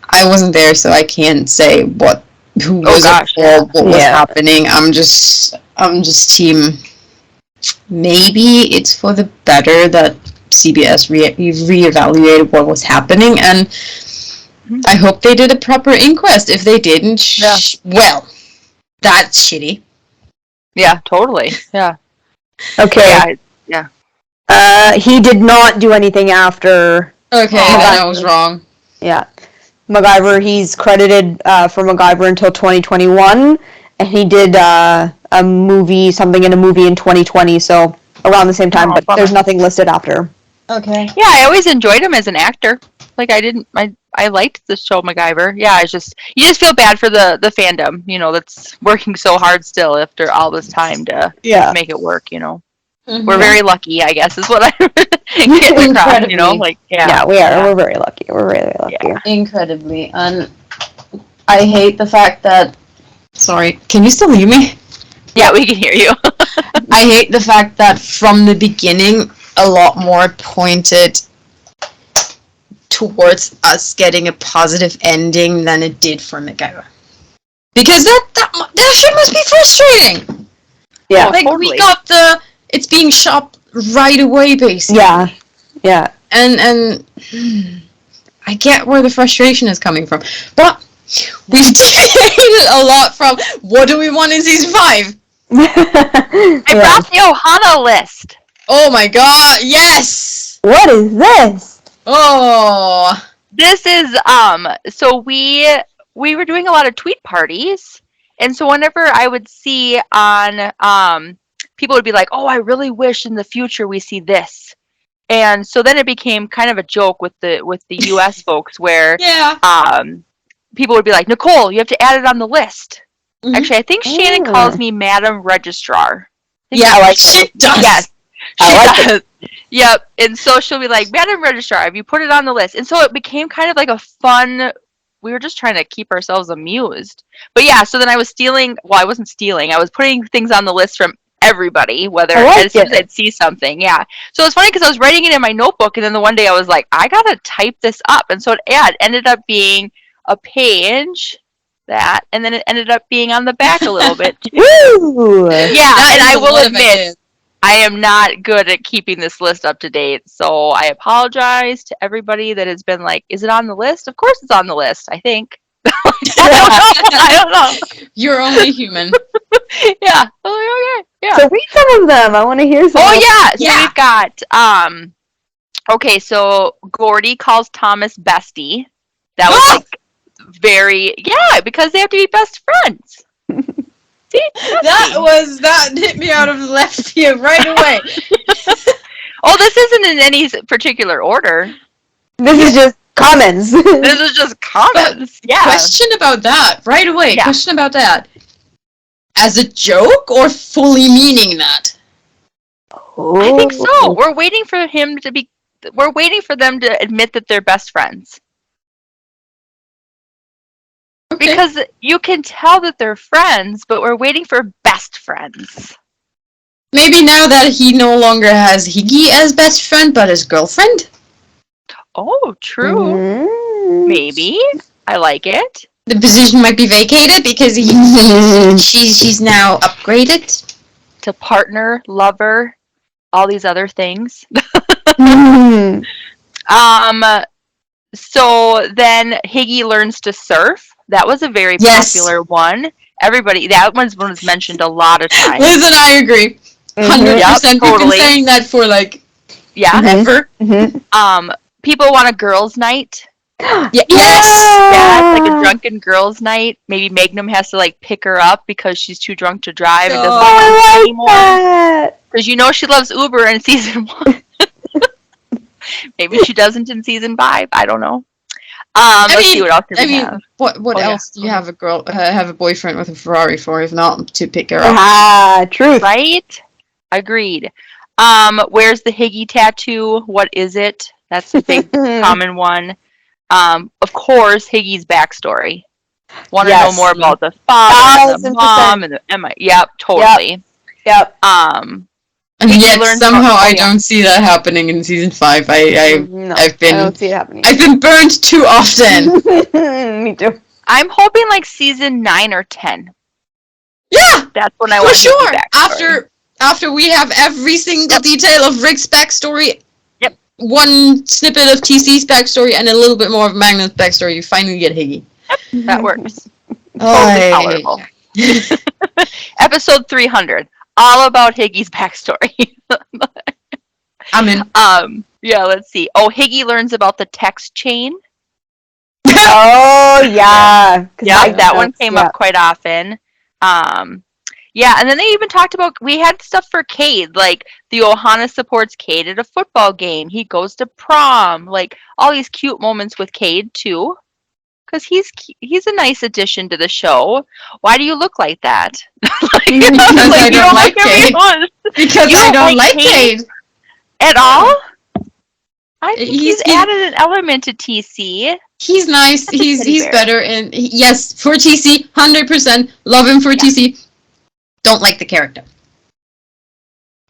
I wasn't there, so I can't say what was happening. I'm just team. Maybe it's for the better that CBS reevaluated what was happening, and I hope they did a proper inquest. If they didn't, well, that's shitty. Yeah, totally. Yeah. Okay. Yeah. He did not do anything after. Okay, then I was wrong. Yeah. MacGyver, he's credited for MacGyver until 2021, and he did a movie in 2020, so around the same time, but there's nothing listed after. Okay. Yeah, I always enjoyed him as an actor. Like, I liked the show MacGyver. Yeah, it's just, you just feel bad for the fandom, that's working so hard still after all this time to make it work, We're very lucky, I guess, is what I'm getting across, you know? Like, Yeah, we are. We're very lucky. We're really lucky. Yeah. Incredibly. And I hate the fact that... Sorry, can you still hear me? Yeah, we can hear you. I hate the fact that from the beginning, a lot more pointed towards us getting a positive ending than it did for Miguel. Because that shit must be frustrating. Yeah. Oh, Like, totally. we got it's being shot right away, basically. Yeah. Yeah. And I get where the frustration is coming from. But we've deviated a lot from what do we want in season 5? I brought the Ohana list. Oh my god, yes! What is this? Oh. This is so we were doing a lot of tweet parties, and so whenever I would see on people would be like, "Oh, I really wish in the future we see this." And so then it became kind of a joke with the US folks where Yeah. people would be like, "Nicole, you have to add it on the list." Mhm. Actually, I think Shannon calls me Madame Registrar. Yeah, I like she does. Yes, she I like does. Yep. And so she'll be like, Madam Registrar, have you put it on the list? And so it became kind of like a fun, we were just trying to keep ourselves amused. But yeah, so then I was I wasn't stealing. I was putting things on the list from everybody, whether as soon as I'd see something. Yeah. So it's funny because I was writing it in my notebook, and then the one day I was like, I got to type this up. And so it ended up being a page. And then it ended up being on the back a little bit too. Woo! Yeah, and I will admit, I am not good at keeping this list up to date, so I apologize to everybody that has been like, is it on the list? Of course it's on the list, I think. I don't know. You're only human. Yeah. Okay. Yeah. So read some of them. I want to hear some. Oh yeah. So Yeah. we've got okay, so Gordy calls Thomas bestie. That was like very because they have to be best friends. See? That hit me out of the left field right away. Oh, this isn't in any particular order. This is just comments. This is just comments. Yeah. Question about that right away. Yeah. Question about that. As a joke or fully meaning that? I think so. We're waiting for them to admit that they're best friends. Okay. Because you can tell that they're friends, but we're waiting for best friends. Maybe now that he no longer has Higgy as best friend, but his girlfriend? Oh, true. Mm. Maybe. I like it. The position might be vacated because she's now upgraded. To partner, lover, all these other things. Mm. So then Higgy learns to surf. That was a very popular one. That one was mentioned a lot of times. Liz and I agree. 100%. Yep, We've been saying that for ever. Mm-hmm. People want a girls' night. Yes. Yeah, it's like a drunken girls' night. Maybe Magnum has to pick her up because she's too drunk to drive and doesn't like Uber anymore. Because she loves Uber in season 1. Maybe she doesn't in season 5. I don't know. Let's see what else do we have. What else do you have a boyfriend with a Ferrari for if not to pick her up? Truth. Right? Agreed. Where's the Higgy tattoo? What is it? That's a big common one. Of course, Higgy's backstory. Want to know more about the father, and the mom, and the Emma. Yep, totally. Yep. And yet somehow I don't see that happening in season 5. I don't see it happening. I've been burned too often. Me too. I'm hoping season 9 or 10. Yeah, that's when I want to sure. After we have every single detail of Rick's backstory. Yep. One snippet of TC's backstory and a little bit more of Magnum's backstory. You finally get Higgy. Yep, that works. Totally tolerable. Episode 300. All about Higgy's backstory. I'm in. Yeah, let's see. Oh, Higgy learns about the text chain. Oh, yeah. Yeah, that one came up quite often. Yeah, and then they even talked about, we had stuff for Cade, the Ohana supports Cade at a football game. He goes to prom. All these cute moments with Cade, too. because he's a nice addition to the show. Why do you look like that? Because I don't like Cade. everyone. Because I don't like Cade At all? I think he's He's- added an element to TC. He's nice. That's a teddy He's bear. better. And yes, for TC, 100%. Love him for TC. Don't like the character.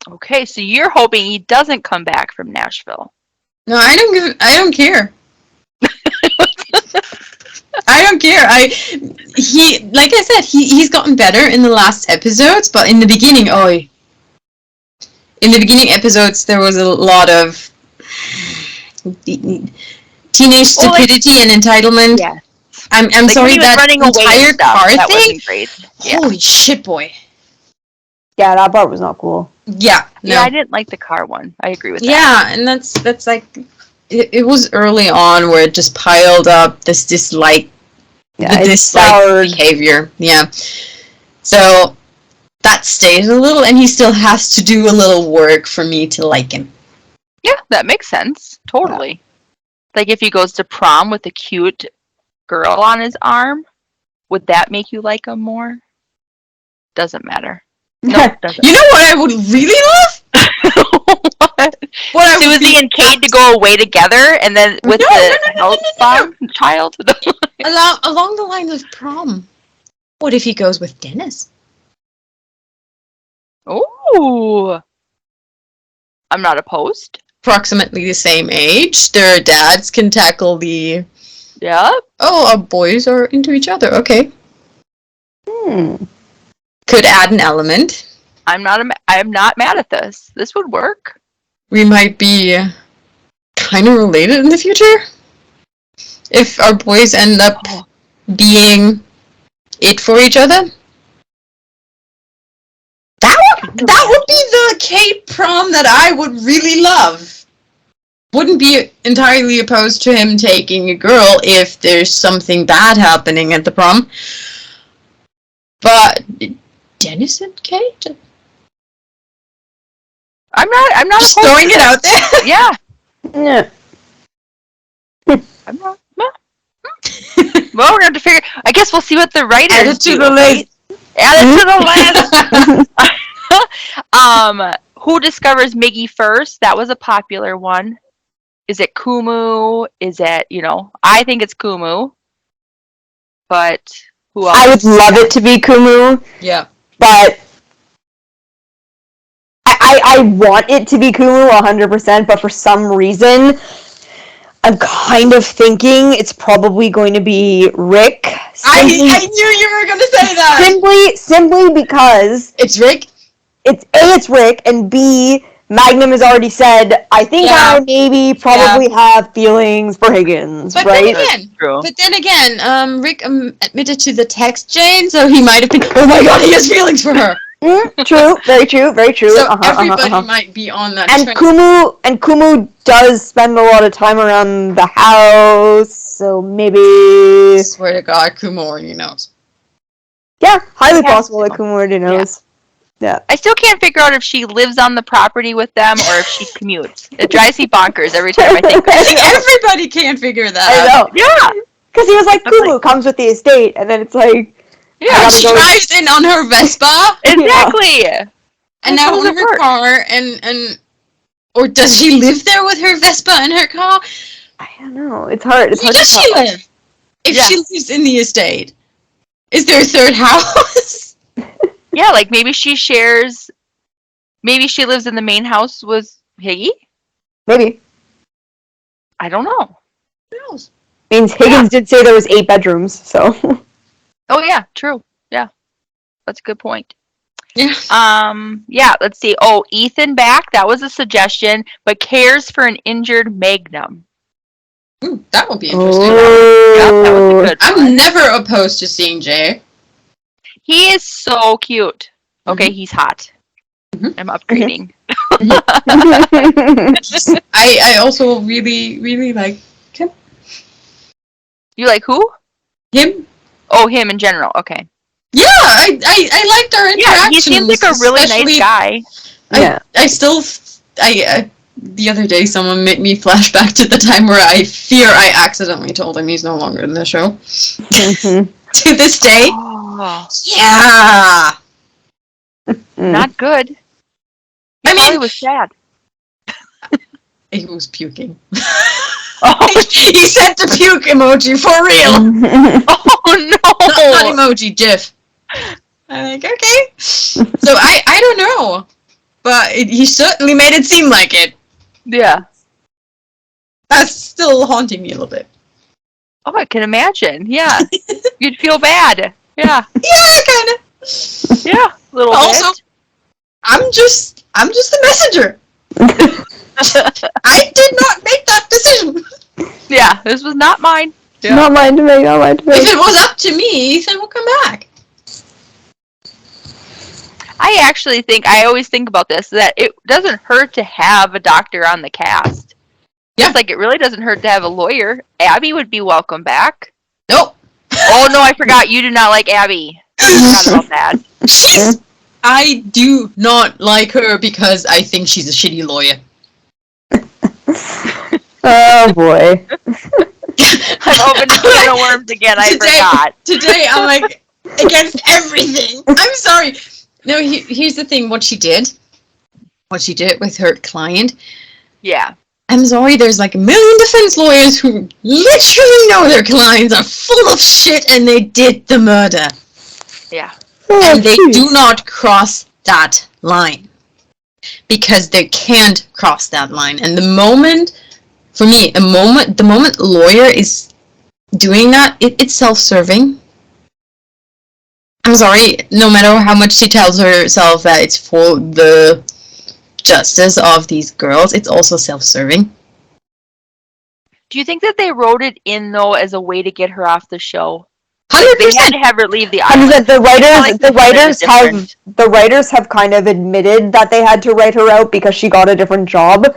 Okay, so you're hoping he doesn't come back from Nashville. No, I don't care. I don't care. Like I said, he's gotten better in the last episodes, but in the beginning, in the beginning episodes, there was a lot of teenage stupidity and entitlement. Yeah. I'm Like sorry, when he was that running away entire and stuff, car that thing. wasn't great. Yeah. Holy shit, boy. Yeah, that part was not cool. Yeah. No. Yeah, I didn't like the car one. I agree with that. Yeah, and that's like it was early on where it just piled up this dislike, Yeah, the it's dislike soured. behavior. Yeah, so that stayed a little, and he still has to do a little work for me to like him. Yeah, that makes sense. Totally. Like if he goes to prom with a cute girl on his arm, would that make you like him more? Doesn't matter. No, it doesn't. You know what I would really love? What? What I would Susie and Cade to go away together, and then with the No. child. along the lines of prom. What if he goes with Dennis? Ooh, I'm not opposed. Approximately the same age. Their dads can tackle the. Yeah. Oh, our boys are into each other. Okay. Could add an element. I'm not mad at this. This would work. We might be kind of related in the future. If our boys end up being it for each other. That would be the Kate prom that I would really love. Wouldn't be entirely opposed to him taking a girl if there's something bad happening at the prom. But Dennis and Kate? I'm not Just opposed throwing to it out there. Yeah. Yeah. I'm not. Well, we're going to have to figure. I guess we'll see what the writers Add it to do, the right? list. Add it to the list. Who discovers Miggy first? That was a popular one. Is it Kumu? Is it, I think it's Kumu. But who else? I would love it to be Kumu, Yeah. but I want it to be Kumu 100%, but for some reason, I'm kind of thinking it's probably going to be Rick. I knew you were going to say that. Simply because It's Rick. it's Rick, and B, Magnum has already said, I think Yeah. I maybe probably have feelings for Higgins, But right? then again, Rick admitted to the text chain, so he might have been. Oh my god, he has feelings for her. True, very true, very true. So everybody might be on that And train. Kumu does spend a lot of time around the house, so maybe Swear to God, Kumo already knows. yeah, highly Yeah. possible that Kumu already knows. Yeah. I still can't figure out if she lives on the property with them or if she commutes. It drives me bonkers every time I think about it. Everybody can't figure that I out. know. Yeah. Because he was like, I'm Kumu comes with the estate, and then it's like, Yeah. She drives in on her Vespa, Exactly. and How now does on it her work? car, and or does she live there with her Vespa and her car? I don't know. It's hard. It's Where hard does to she tell. live? If Yeah. she lives in the estate, is there a third house? Yeah, like maybe she shares. Maybe she lives in the main house with Higgy. Maybe. I don't know. Who knows? Means Higgins did say there was 8 bedrooms, so. Oh yeah, true. Yeah, that's a good point. Yeah. Yeah. Let's see. Oh, Ethan back. That was a suggestion, but cares for an injured Magnum. Ooh, that would be interesting. Yeah, that was a good one. I'm never opposed to seeing Jay. He is so cute. Okay, he's hot. Mhm. I'm upgrading. I also really, really like him. You like who? Him? Oh, him in general. Okay. Yeah, I liked our Yeah, interactions. he seems like a really nice guy. Yeah. I still, the other day someone made me flash back to the time where I fear I accidentally told him he's no longer in the show. To this day. Oh, Yeah. not good. I Probably mean, was sad. he was puking. Oh, He sent the puke emoji for real. oh no! Not emoji, GIF. I'm like, okay. So I don't know, but he certainly made it seem like it. Yeah. That's still haunting me a little bit. Oh, I can imagine. Yeah. You'd feel bad. Yeah. Yeah, kind of. Yeah. A little Also, bit. I'm just the messenger. I did not make that decision. Yeah. This was not mine. Yeah. Not mine to make, not mine to make. If it was up to me, Ethan will come back. I actually think, I always think about this, that it doesn't hurt to have a doctor on the cast. Yeah. It's like, it really doesn't hurt to have a lawyer. Abby would be welcome back. Nope. Oh, no, I forgot. You do not like Abby. I forgot about that. I do not like her because I think she's a shitty lawyer. Oh boy. I've opened a can of worms again. I forgot. Today, I'm like, against everything. I'm sorry. No, here's the thing. What she did with her client. Yeah. I'm sorry, there's like a million defense lawyers who literally know their clients are full of shit and they did the murder. Yeah. And they do not cross that line. Because they can't cross that line. And the moment a lawyer is doing that, it's self-serving. I'm sorry, no matter how much she tells herself that it's for the justice of these girls, it's also self-serving. Do you think that they wrote it in, though, as a way to get her off the show? 100%. They had to have her leave the island. The writers have kind of admitted that they had to write her out because she got a different job.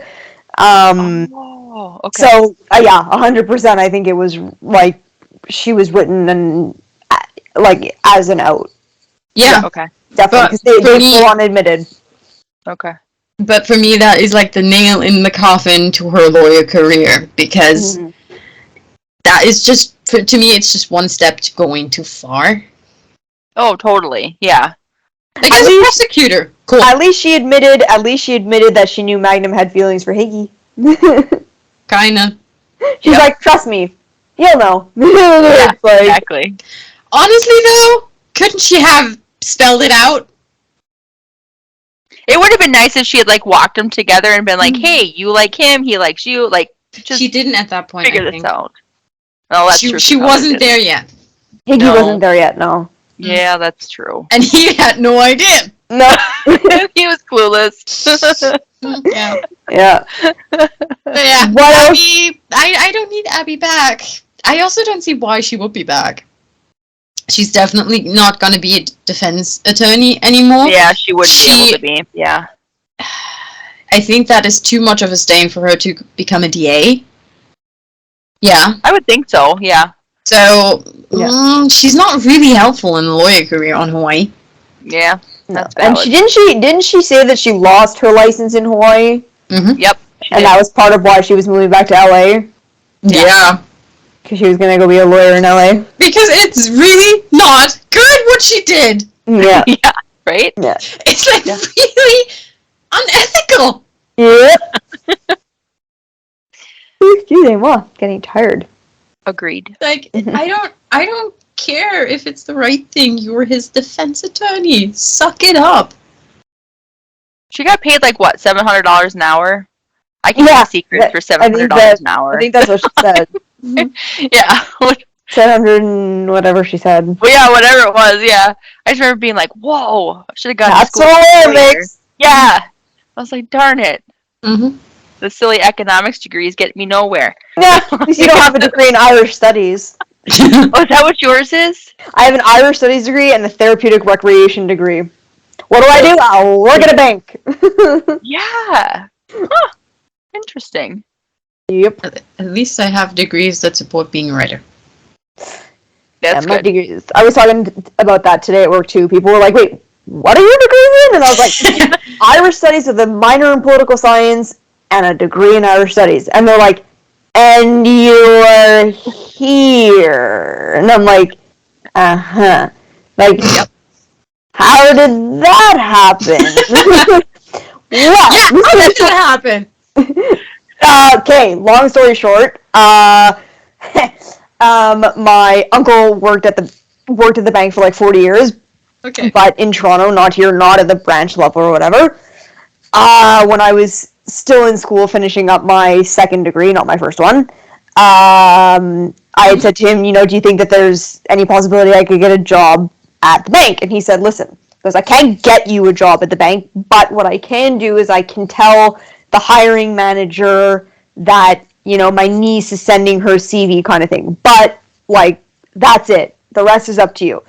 Oh, okay. So yeah, 100%. I think it was like she was written and like as an out. Yeah. Okay. Definitely, because they full on admitted. Okay. But for me, that is like the nail in the coffin to her lawyer career, because that is just, to me, it's just one step to going too far. Oh, totally. Yeah. Like, as a prosecutor, cool. At least she admitted that she knew Magnum had feelings for Higgy. Kinda. She's like, trust me, he'll know. Yeah, like, exactly. Honestly, though, couldn't she have spelled it out? It would have been nice if she had like walked them together and been like, "Hey, you like him, he likes you." Like, just she didn't at that point. figure this out. Oh, that's true. She wasn't there yet. Higgy wasn't there yet. No. Yeah, that's true. And he had no idea. No. He was clueless. Yeah. Yeah. But yeah. What else? Abby, I don't need Abby back. I also don't see why she would be back. She's definitely not going to be a defense attorney anymore. Yeah, she wouldn't be able to be. Yeah. I think that is too much of a stain for her to become a DA. Yeah. I would think so, yeah. So, she's not really helpful in the lawyer career on Hawaii. Yeah, that's And valid. didn't she say that she lost her license in Hawaii? Mm-hmm. Yep. And that was part of why she was moving back to LA? Yeah. Because she was going to go be a lawyer in LA? Because it's really not good what she did. Yeah. Yeah, right? Yeah. It's like really unethical. Yep. Excuse me, well, getting tired. Agreed. Like, I don't care if it's the right thing. You're his defense attorney. Suck it up. She got paid like what, $700 an hour? I can keep secrets for $700 an hour. I think that's what she said. Yeah. 700 and whatever she said. Well, yeah, whatever it was, yeah. I just remember being like, whoa, I should have gone to That's school. all it makes. Yeah. I was like, darn it. Mm-hmm. The silly economics degrees get me nowhere. Yeah, because you don't have a degree in Irish studies. Oh, is that what yours is? I have an Irish studies degree and a therapeutic recreation degree. What do? I'll work at a bank. Yeah. Huh. Interesting. Yep. At least I have degrees that support being a writer. That's my good. degrees. I was talking about that today at work too. People were like, wait, what are your degrees in? And I was like, Irish studies with a minor in political science and a degree in outer studies. And they're like, and you're here. And I'm like, uh-huh. Like, Yep. how did that happen? Yeah, how did that happen? Okay, long story short, my uncle worked at the bank for like 40 years, Okay. but in Toronto, not here, not at the branch level or whatever. When I was still in school finishing up my second degree, not my first one, I had said to him, do you think that there's any possibility I could get a job at the bank? And he said, listen, because I can't get you a job at the bank, but what I can do is I can tell the hiring manager that, my niece is sending her CV kind of thing. But, like, that's it. The rest is up to you.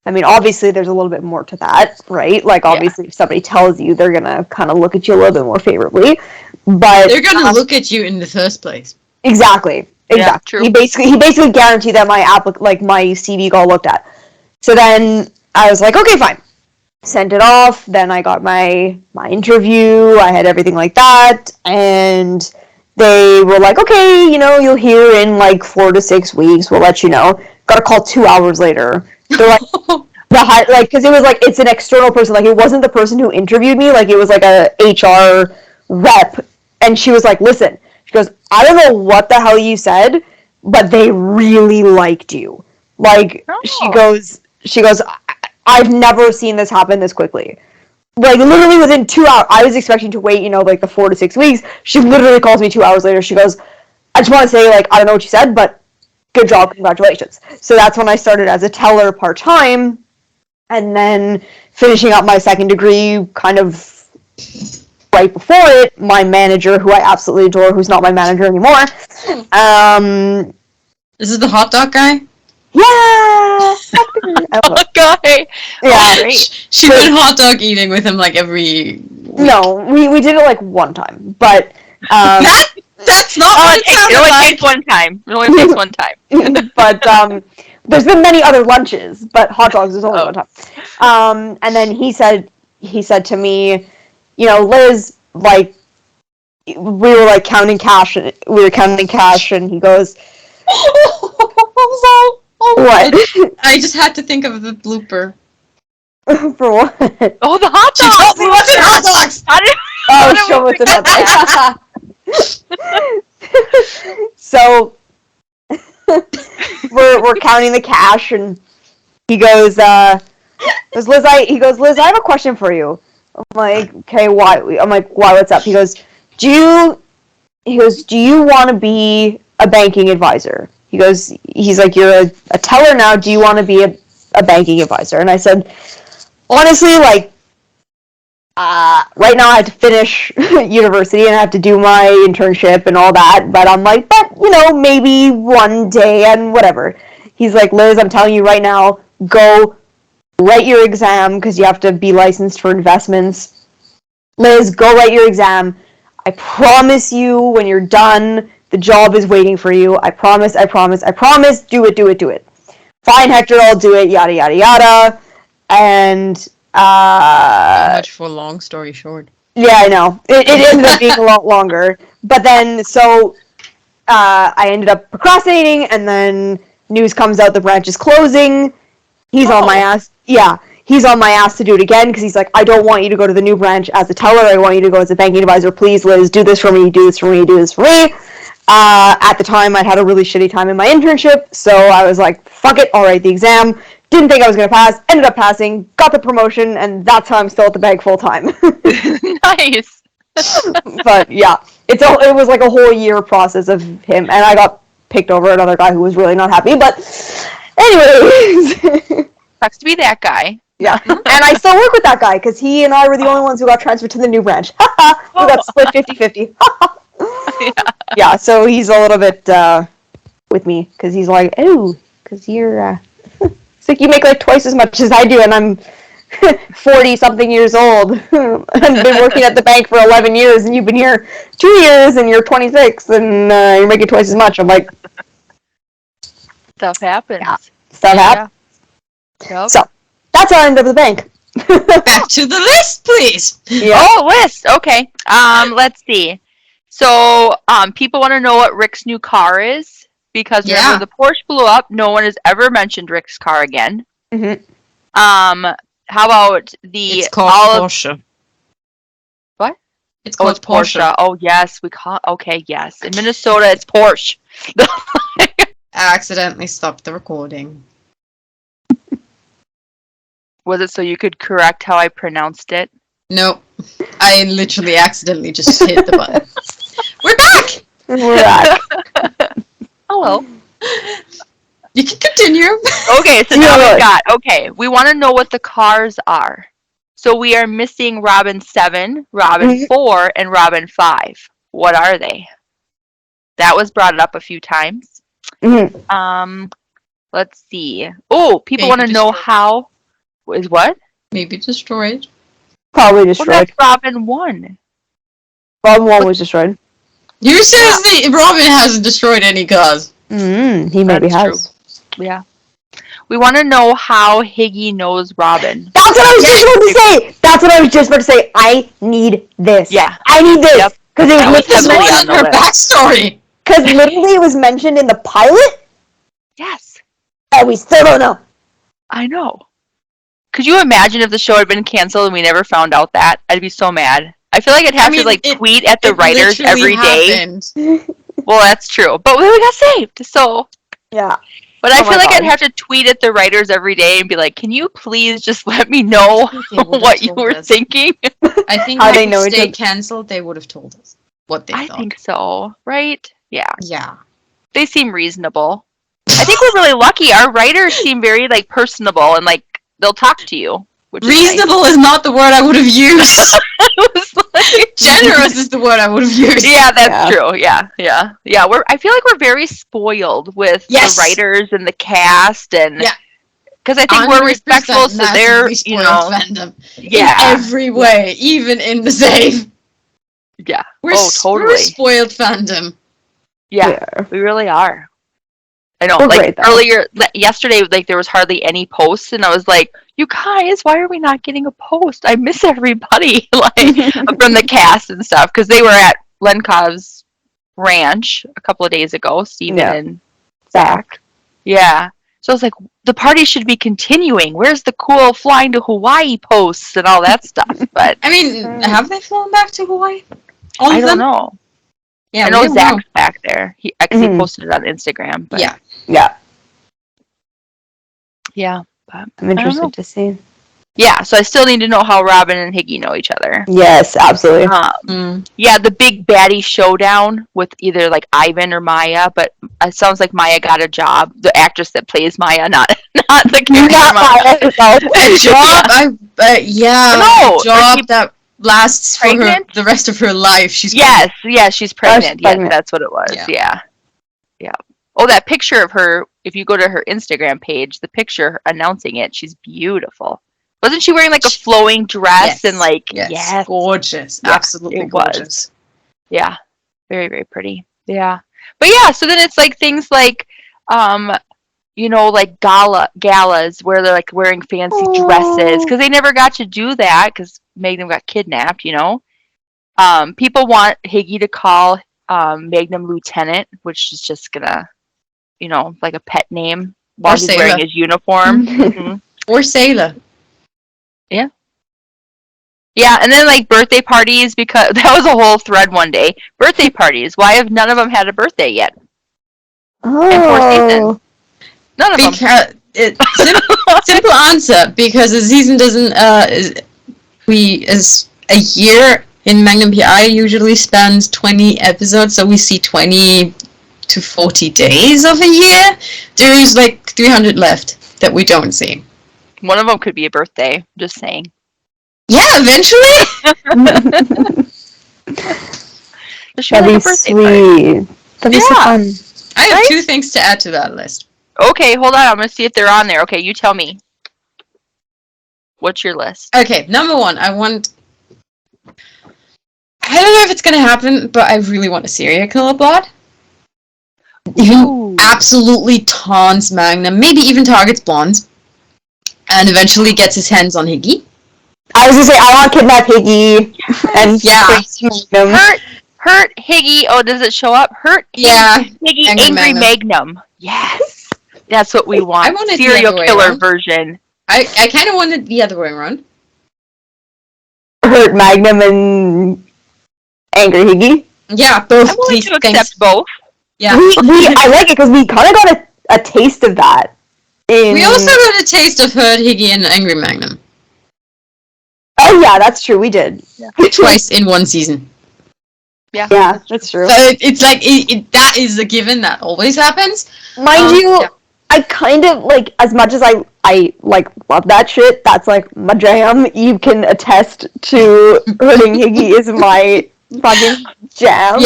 I mean, obviously, there's a little bit more to that, right? Like, obviously, if somebody tells you, they're going to kind of look at you a little bit more favorably. But they're going to look at you in the first place. Exactly. Yeah, true. He basically guaranteed that my CV got looked at. So then I was like, okay, fine. Sent it off. Then I got my interview. I had everything like that, and they were like, okay, you'll hear in like 4 to 6 weeks. We'll let you know. Got a call 2 hours later. They're like, because it was like it's an external person. Like it wasn't the person who interviewed me. Like it was like a HR rep, and she was like, listen. She goes, I don't know what the hell you said, but they really liked you. Like she goes, I've never seen this happen this quickly. Like literally within 2 hours, I was expecting to wait, like the 4 to 6 weeks. She literally calls me 2 hours later. She goes, I just want to say, like, I don't know what you said, but good job, congratulations. So that's when I started as a teller part-time, and then finishing up my second degree kind of right before it, my manager, who I absolutely adore, who's not my manager anymore. This is the hot dog guy? Yeah! Hot guy! Yeah. Great. She went hot dog eating with him like every week. No, we did it like one time, but... That's not what it sounded only like! takes one time. It only takes one time. But, there's been many other lunches, but hot dogs is only one time. And then he said to me, Liz, like, we were like counting cash, and he goes, what? I just had to think of the blooper. For what? Oh, the hot dogs! She told me what's in hot dogs! Show what's in hot dogs. So, we're counting the cash, and he goes, Liz, I have a question for you. I'm like, okay, why? I'm like, why? What's up? He goes, do you want to be a banking advisor? He's like, you're a teller now. Do you want to be a banking advisor? And I said, honestly, like, right now I have to finish university and I have to do my internship and all that. But I'm like, maybe one day and whatever. He's like, Liz, I'm telling you right now, go write your exam because you have to be licensed for investments. Liz, go write your exam. I promise you, when you're done, the job is waiting for you. I promise. Do it. Fine, Hector, I'll do it, yada, yada, yada. And, So much for long story short. Yeah, I know. It ended up being a lot longer. But then, so, I ended up procrastinating, and then news comes out the branch is closing. He's on my ass. Yeah. He's on my ass to do it again, because he's like, I don't want you to go to the new branch as a teller. I want you to go as a banking advisor. Please, Liz, do this for me. At the time, I'd had a really shitty time in my internship, so I was like, fuck it, I'll write the exam. Didn't think I was going to pass. Ended up passing. Got the promotion, and that's how I'm still at the bank full time. Nice. But, yeah. It was like a whole year process of him, and I got picked over another guy who was really not happy, but anyways. Sucks to be that guy. Yeah, and I still work with that guy, because he and I were the only ones who got transferred to the new branch. We got split 50-50. Yeah, so he's a little bit with me, because he's like, oh, because you're, it's like you make like twice as much as I do, and I'm 40-something years old. I've been working at the bank for 11 years, and you've been here 2 years, and you're 26, and you're making twice as much. I'm like... Stuff happens. Yeah, stuff happens. Yep. So, that's how I ended up at the bank. Back to the list, please. Yeah. Oh, list. Okay. Let's see. So, people want to know what Rick's new car is because remember Yeah. the Porsche blew up. No one has ever mentioned Rick's car again. Mhm. How about the It's called olive? Porsche. What? It's Oh, called it's Porsche. Oh, yes, we call. Okay, yes. In Minnesota, it's Porsche. I accidentally stopped the recording. Was it so you could correct how I pronounced it? Nope. I literally accidentally just hit the button. We're back! We're back. Hello. You can continue. Okay, so now we've got. Okay, we want to know what the cars are. So we are missing Robin 7, Robin 4, and Robin 5. What are they? That was brought up a few times. Mhm. Let's see. Oh, people Maybe want to know destroyed. how. Is what? Maybe destroyed. Probably Well, destroyed. that's Robin 1. Robin 1 was destroyed. Who says that Robin hasn't destroyed any cars? He maybe That's has. true. Yeah. We want to know how Higgy knows Robin. That's what I was just about to say. That's what I was just about to say. I need this. Yeah. I need this. Yep. Because That was it was heavily More on than the her list. backstory. because literally it was mentioned in the pilot, Yes. and we still don't know. I know. Could you imagine if the show had been canceled and we never found out that? I'd be so mad. I feel like I'd have to tweet at the writers every day. Well, that's true. But we got saved, so. Yeah. But I feel like I'd have to tweet at the writers every day and be like, "Can you please just let me know what you were thinking?" I think How had they we know each stayed other. cancelled, they would have told us what they I thought. think so, right? Yeah. Yeah. They seem reasonable. I think we're really lucky. Our writers seem very personable and they'll talk to you. Which is Reasonable is not the word I would have used. nice. Generous is the word I would have used. Yeah, that's true. Yeah. I feel like we're very spoiled with the writers and the cast, and because I think we're respectful to their, fandom in yeah, every way, even in the same. Yeah. We're totally. We're a spoiled fandom. Yeah, we really are. I know. We're great, earlier, yesterday, there was hardly any posts, and I was like, "You guys, why are we not getting a post? I miss everybody, from the cast and stuff, because they were at Lenkov's ranch a couple of days ago, Steven and Zach. Yeah. So I was like, the party should be continuing. Where's the cool flying to Hawaii posts and all that stuff? But I mean, have they flown back to Hawaii? I don't know. Yeah, I know Zach's back there. He posted it on Instagram. But Yeah. But I'm interested to see. Yeah, so I still need to know how Robin and Higgy know each other. Yes, absolutely. Yeah, the big baddie showdown with either Ivan or Maya, but it sounds like Maya got a job. The actress that plays Maya, not the character. Not Maya herself. Job that lasts pregnant? for the rest of her life. She's pregnant. Yes, that's what it was. Yeah. Oh, that picture of her, if you go to her Instagram page, the picture announcing it, she's beautiful. Wasn't she wearing a flowing dress and yes, gorgeous, absolutely gorgeous. Yeah, very, very pretty. Yeah, but yeah, so then it's things galas where they're wearing fancy dresses because they never got to do that because Magnum got kidnapped. People want Higgy to call Magnum Lieutenant, which is just gonna, like a pet name while he's wearing his uniform. Or Sailor. Yeah. Yeah, and then birthday parties, because that was a whole thread one day. Birthday parties. Why have none of them had a birthday yet? In 4 seasons. None of them. Simple answer, because the season doesn't as a year in Magnum PI usually spans 20 episodes, so we see 20 to 40 days of a year. There's 300 left that we don't see. One of them could be a birthday, just saying. Yeah, eventually. That'd be sweet. That'd be so fun. I have 2 things to add to that list. Okay, hold on. I'm going to see if they're on there. Okay, you tell me. What's your list? Okay, number 1, I don't know if it's going to happen, but I really want a serial killer plot. Who absolutely taunts Magnum, maybe even targets Blonde, and eventually gets his hands on Higgy. I was gonna say I want to kidnap Higgy and Her Hurt, Higgy. Oh, does it show up? Hurt, Yeah. Higgy, Angry Angry Magnum. Magnum. Yes. That's what we want. I want it the Serial other way killer around. version. I kind of wanted the other way around. Hurt Magnum and Angry Higgy. Yeah, both. I'm willing These to things. accept both. Yeah. I like it because we kind of got a taste of that. We also got a taste of Hurt, Higgy, and Angry Magnum. Oh yeah, that's true. We did. Yeah. Twice in one season. Yeah. Yeah, that's true. So it's like, that is a given that always happens. Mind you, yeah. I kind of, like, as much as I like, love that shit, that's, like, my jam. You can attest to Hurting Higgy is my fucking jam.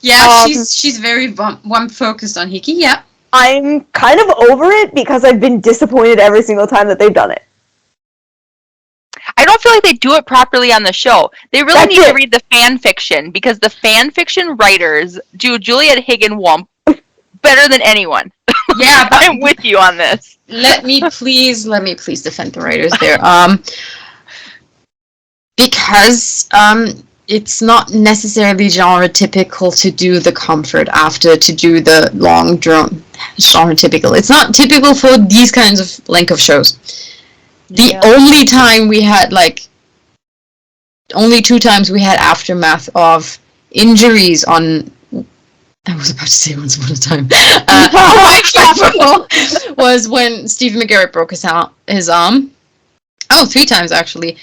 Yeah, she's very one focused on Higgy, yeah. I'm kind of over it because I've been disappointed every single time that they've done it. I don't feel like they do it properly on the show. They really need to read the fan fiction because the fan fiction writers do Juliet Higginwump better than anyone. Yeah, but I'm with you on this. let me please defend the writers there. Because it's not necessarily genre typical to do the comfort after to do the long drawn genre typical. It's not typical for these kinds of length of shows. The only time we had only 2 times we had aftermath of injuries on. I was about to say Once Upon a Time. Was when Steve McGarrett broke his arm. Oh, 3 times actually.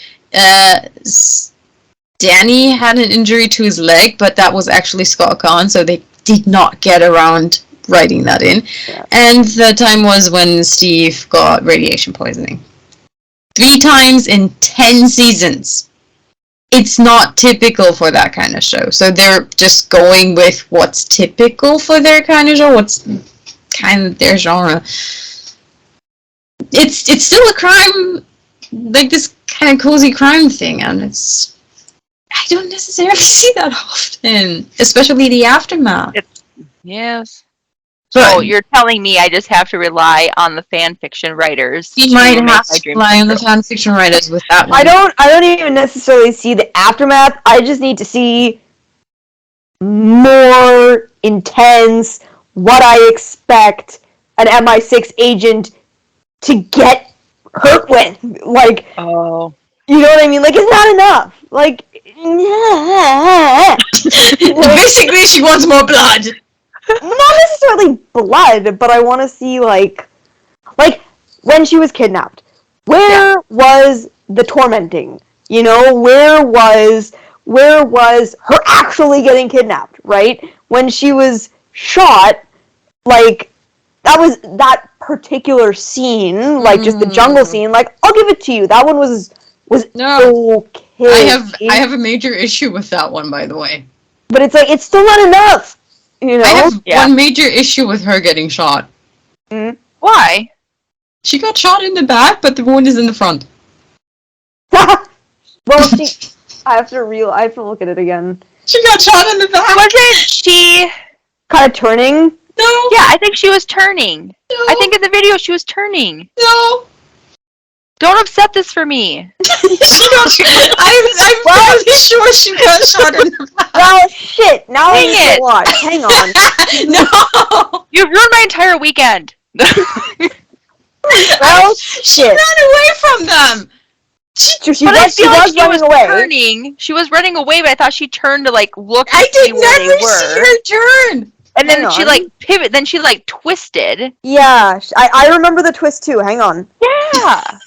Danny had an injury to his leg, but that was actually Scott Kahn, so they did not get around writing that in. Yeah. And the time was when Steve got radiation poisoning. 3 times in 10 seasons. It's not typical for that kind of show. So they're just going with what's typical for their kind of show, what's kind of their genre. It's still a crime, like this kind of cozy crime thing, and I don't necessarily see that often, especially the aftermath. Yes. But so you're telling me I just have to rely on the fan fiction writers? You might have to rely on the fan fiction writers with that one. I don't even necessarily see the aftermath. I just need to see more intense, what I expect an MI6 agent to get hurt with. Like, oh, you know what I mean? Like, it's not enough. Like, basically, she wants more blood. Not necessarily blood, but I want to see, like when she was kidnapped. Where was the tormenting? You know, where was her actually getting kidnapped, right? When she was shot, like, that particular scene, like, just the jungle scene, like, I'll give it to you. That one was okay. I have a major issue with that one, by the way. But it's like, it's still not enough. You know? I have one major issue with her getting shot. Mm. Why? She got shot in the back, but the wound is in the front. Well, I have to look at it again. She got shot in the back. Wasn't she kind of turning? No. Yeah, I think she was turning. No. I think in the video she was turning. No. Don't upset this for me. I'm fairly sure she got shot in the back. Well, shit. Now I need to watch. Hang on. No. You ruined my entire weekend. Well, she ran away from them. She was running away. Turning. She was running away, but I thought she turned to like look. I to see did where never they were. see her turn. And then she like pivot. Then she like twisted. Yeah, I remember the twist too. Hang on. Yeah.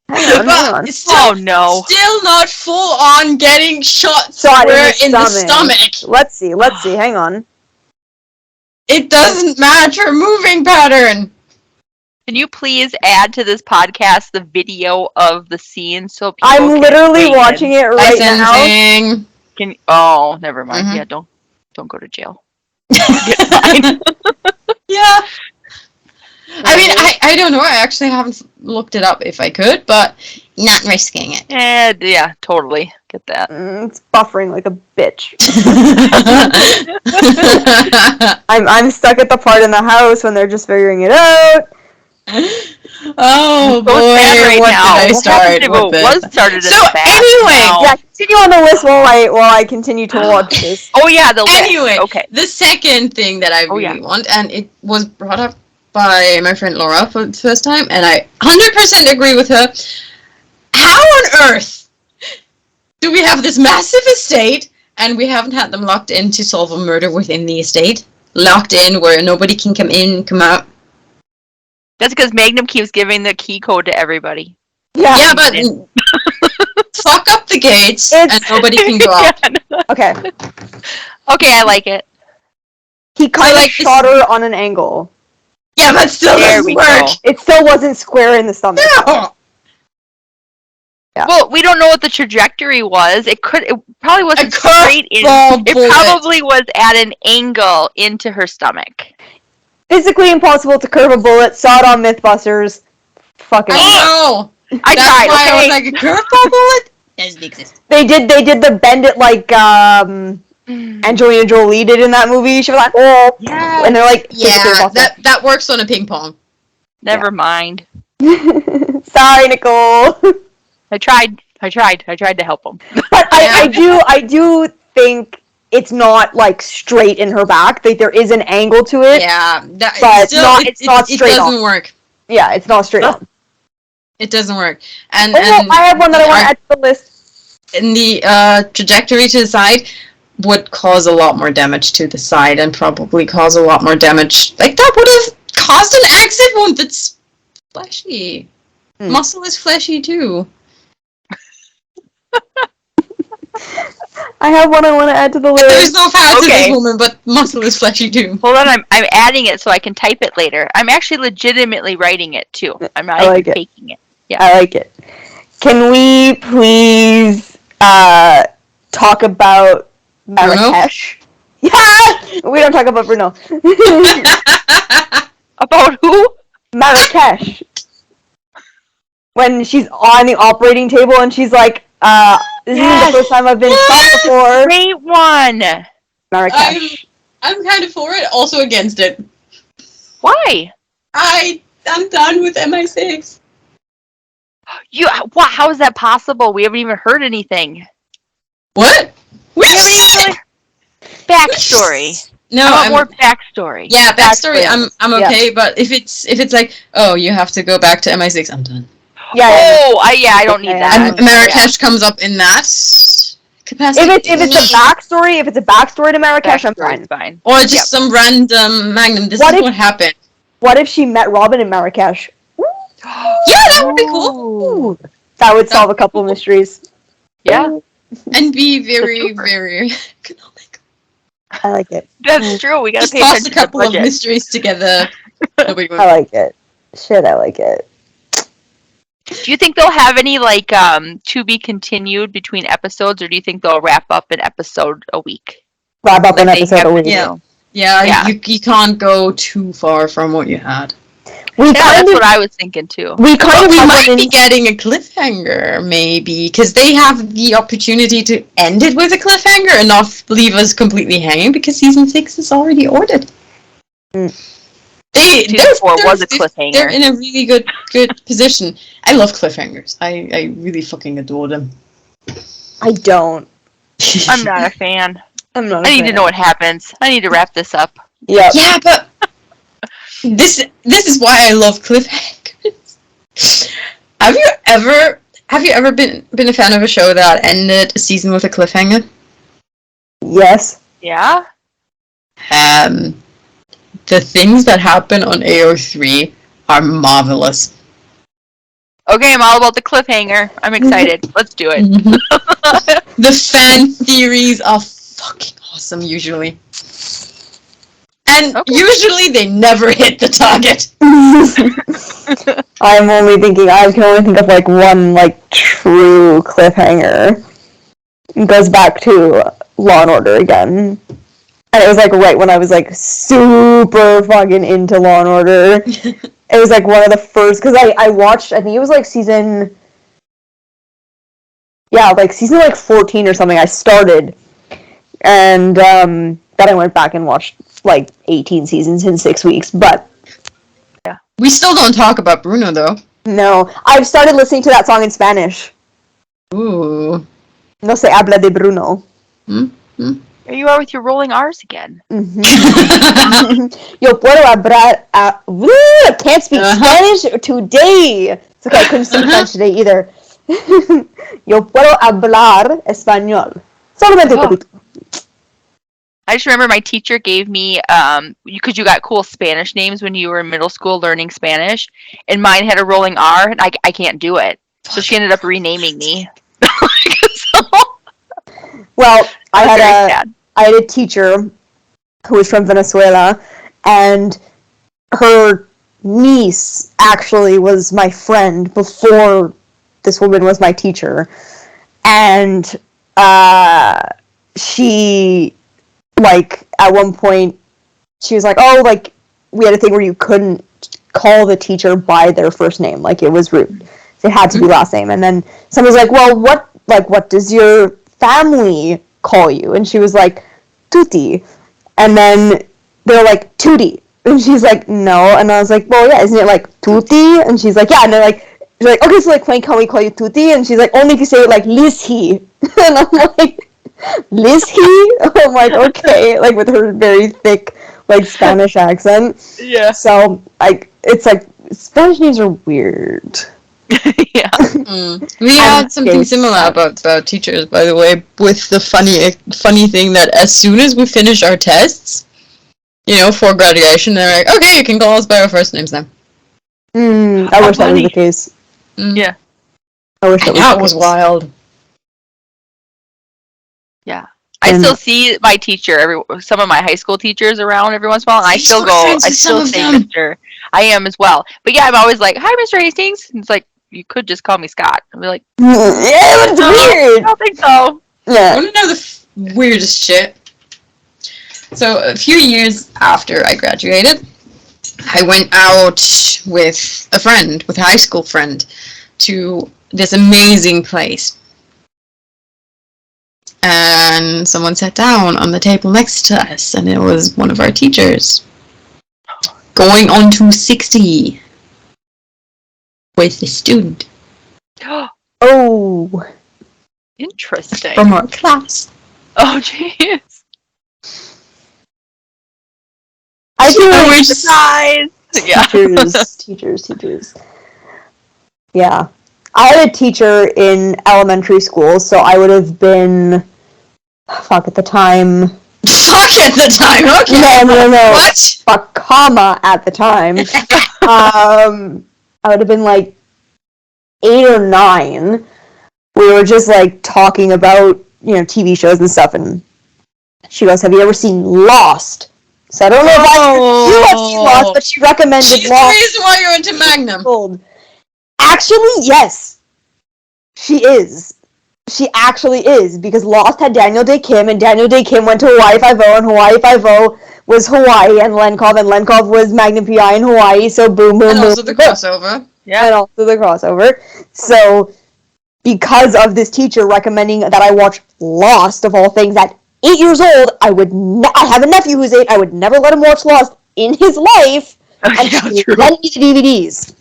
Hang on. Oh no! Still not full on getting shot in the stomach. Let's see. Hang on. It doesn't match her moving pattern. Can you please add to this podcast the video of the scene so people I'm literally watching it right now. Oh, never mind. Mm-hmm. Yeah, don't go to jail. Yeah. I mean, I don't know. I actually haven't looked it up if I could, but not risking it. Yeah, totally. Get that. It's buffering like a bitch. I'm stuck at the part in the house when they're just figuring it out. Oh So sad boy, right what now. did I What start happened if with it was this? started So as fast anyway, now? Yeah, continue on the list while I continue to watch this. Oh yeah, the list. Anyway, Okay. the second thing that I Oh, yeah. really want, and it was brought up by my friend Laura for the first time, and I 100% agree with her. How on earth do we have this massive estate, and we haven't had them locked in to solve a murder within the estate? Locked in where nobody can come in, come out. That's because Magnum keeps giving the key code to everybody. Yeah. Yeah, but fuck up the gates, and nobody can go out. Okay. Okay, I like it. He kind of like, shot her on an angle. Yeah, but still There doesn't we work. go. It still wasn't square in the stomach. No. Yeah. Well, we don't know what the trajectory was. It probably wasn't A straight in. curveball It bullet. probably was at an angle into her stomach. Physically impossible to curve a bullet. Saw it on Mythbusters. Fucking. I know. I That's tried. why I was Okay. like, a curveball bullet doesn't exist. They did the bend it like Angelina Jolie did in that movie. She was like, oh, Yeah. and they're like, Yeah, that works on a ping pong. Never mind. Sorry, Nicole. I tried to help him. But I do think it's not like straight in her back. There is an angle to it. Yeah, that, But still, it's not straight it doesn't on. work. Yeah, it's not straight on. It doesn't work. And, I have one that I want to add to the list. And the trajectory to the side would cause a lot more damage to the side, and probably cause a lot more damage. Like, that would have caused an acid wound that's fleshy. Muscle is fleshy too. I have one I want to add to the list. There's no fat to this Okay. woman, but muscle is fleshy too. Hold on, I'm adding it so I can type it later. I'm actually legitimately writing it too. I'm not I like even it. faking it. I like it. Can we please talk about Marrakesh? Yeah! We don't talk about Bruno. About who? Marrakesh. When she's on the operating table and she's like, this isn't the first time I've been shot before. Great one. Marrakesh. I'm kind of for it, also against it. Why? I'm done with MI6. What? How is that possible? We haven't even heard anything. What? We haven't even really backstory. No, I want more backstory. Yeah, backstory. Backstory. I'm okay, but if it's like, oh, you have to go back to MI6, I'm done. Yeah. I don't need that. And Marrakesh comes up in that capacity. If it's a backstory, to Marrakesh, I'm Backstory's fine. fine. Or just some random Magnum. This is what happened. What if she met Robin in Marrakesh? Yeah, that would be cool. Ooh. That would solve a couple mysteries. Yeah, And be very, super. very economic. I like it. that's true. We gotta Just pay toss attention a to the couple of budget. mysteries together. Nobody would. I like it. Shit, I like it. Do you think they'll have any like to be continued between episodes, or do you think they'll wrap up an episode a week? Wrap up an Like they episode have a week. to do? Yeah. You can't go too far from what you had. We Yeah, kind that's of what I was thinking too. we kind of We have might one be in, getting a cliffhanger, maybe, because they have the opportunity to end it with a cliffhanger and not leave us completely hanging, because season 6 is already ordered. Season 4 was a cliffhanger. They're in a really good position. I love cliffhangers. I really fucking adore them. I don't. I'm not a fan. I'm not. I need to know what happens. I need to wrap this up. Yeah. Yeah, but this is why I love cliffhangers. Have you ever been a fan of a show that ended a season with a cliffhanger? Yes. Yeah. The things that happen on AO3 are marvelous. Okay, I'm all about the cliffhanger. I'm excited. Let's do it. The fan theories are fucking awesome usually. And usually they never hit the target. I can only think of like one like true cliffhanger. It goes back to Law and Order again. And it was like right when I was like super fucking into Law and Order. It was like one of the first, because I watched, I think it was like season like 14 or something I started. And then I went back and watched like 18 seasons in 6 weeks. But We still don't talk about Bruno, though. No. I've started listening to that song in Spanish. Ooh. No se habla de Bruno. Here you are with your rolling R's again. Mm-hmm. Yo puedo hablar. I can't speak Spanish today. It's okay, I couldn't speak French today either. Yo puedo hablar español. Solamente poquito. I just remember my teacher gave me, because you got cool Spanish names when you were in middle school learning Spanish, and mine had a rolling R, and I can't do it. So she ended up renaming me. Well, I had a teacher who was from Venezuela, and her niece actually was my friend before this woman was my teacher. And she, like, at one point, she was like, oh, like, we had a thing where you couldn't call the teacher by their first name. Like, it was rude. It had to be last name. And then someone was like, well, what does your family call you? And she was like, Tuti. And then they're like, Tootie. And she's like, no. And I was like, well, yeah, isn't it like Tuti? And she's like, yeah. And they're like, okay, so like, when can we call you Tuti? And she's like, only if you say it like Lizzie. And I'm like, Lizzie? I'm like, okay. Like, with her very thick, like, Spanish accent. Yeah. So, like, it's like, Spanish names are weird. Yeah. We had something similar about teachers, by the way, with the funny thing that as soon as we finish our tests, for graduation, they're like, okay, you can call us by our first names now. I wish that was the case. Yeah. I wish that was wild. Yeah. I still see my teacher, some of my high school teachers around every once in a while, and I still say Mr. I am as well. But yeah, I'm always like, hi, Mr. Hastings. And it's like, you could just call me Scott. I'd be like, yeah, it's weird. I don't think so. Yeah. I want to know the weirdest shit. So a few years after I graduated, I went out with a high school friend, to this amazing place. And someone sat down on the table next to us, and it was one of our teachers. Going on to 60 with a student. Oh. Interesting. From our class. Oh, jeez. I feel like surprise. Yeah. Teachers. Yeah. I had a teacher in elementary school, so I would have been, at the time. Okay. No. What? Comma at the time. I would have been like 8 or 9. We were just like talking about, TV shows and stuff, and she goes, have you ever seen Lost? So I don't know if you have seen Lost, but she recommended Lost. She's the reason why you're into Magnum. Actually, yes. She is. She actually is, because Lost had Daniel Day Kim, and Daniel Day Kim went to Hawaii Five-0, and Hawaii Five-0 was Hawaii and Lenkov was Magnum PI in Hawaii, so boom, boom, boom. And also the crossover. Yeah. And also the crossover. So, because of this teacher recommending that I watch Lost, of all things, at 8 years old, I have a nephew who's 8, I would never let him watch Lost in his life, and she lent me the DVDs.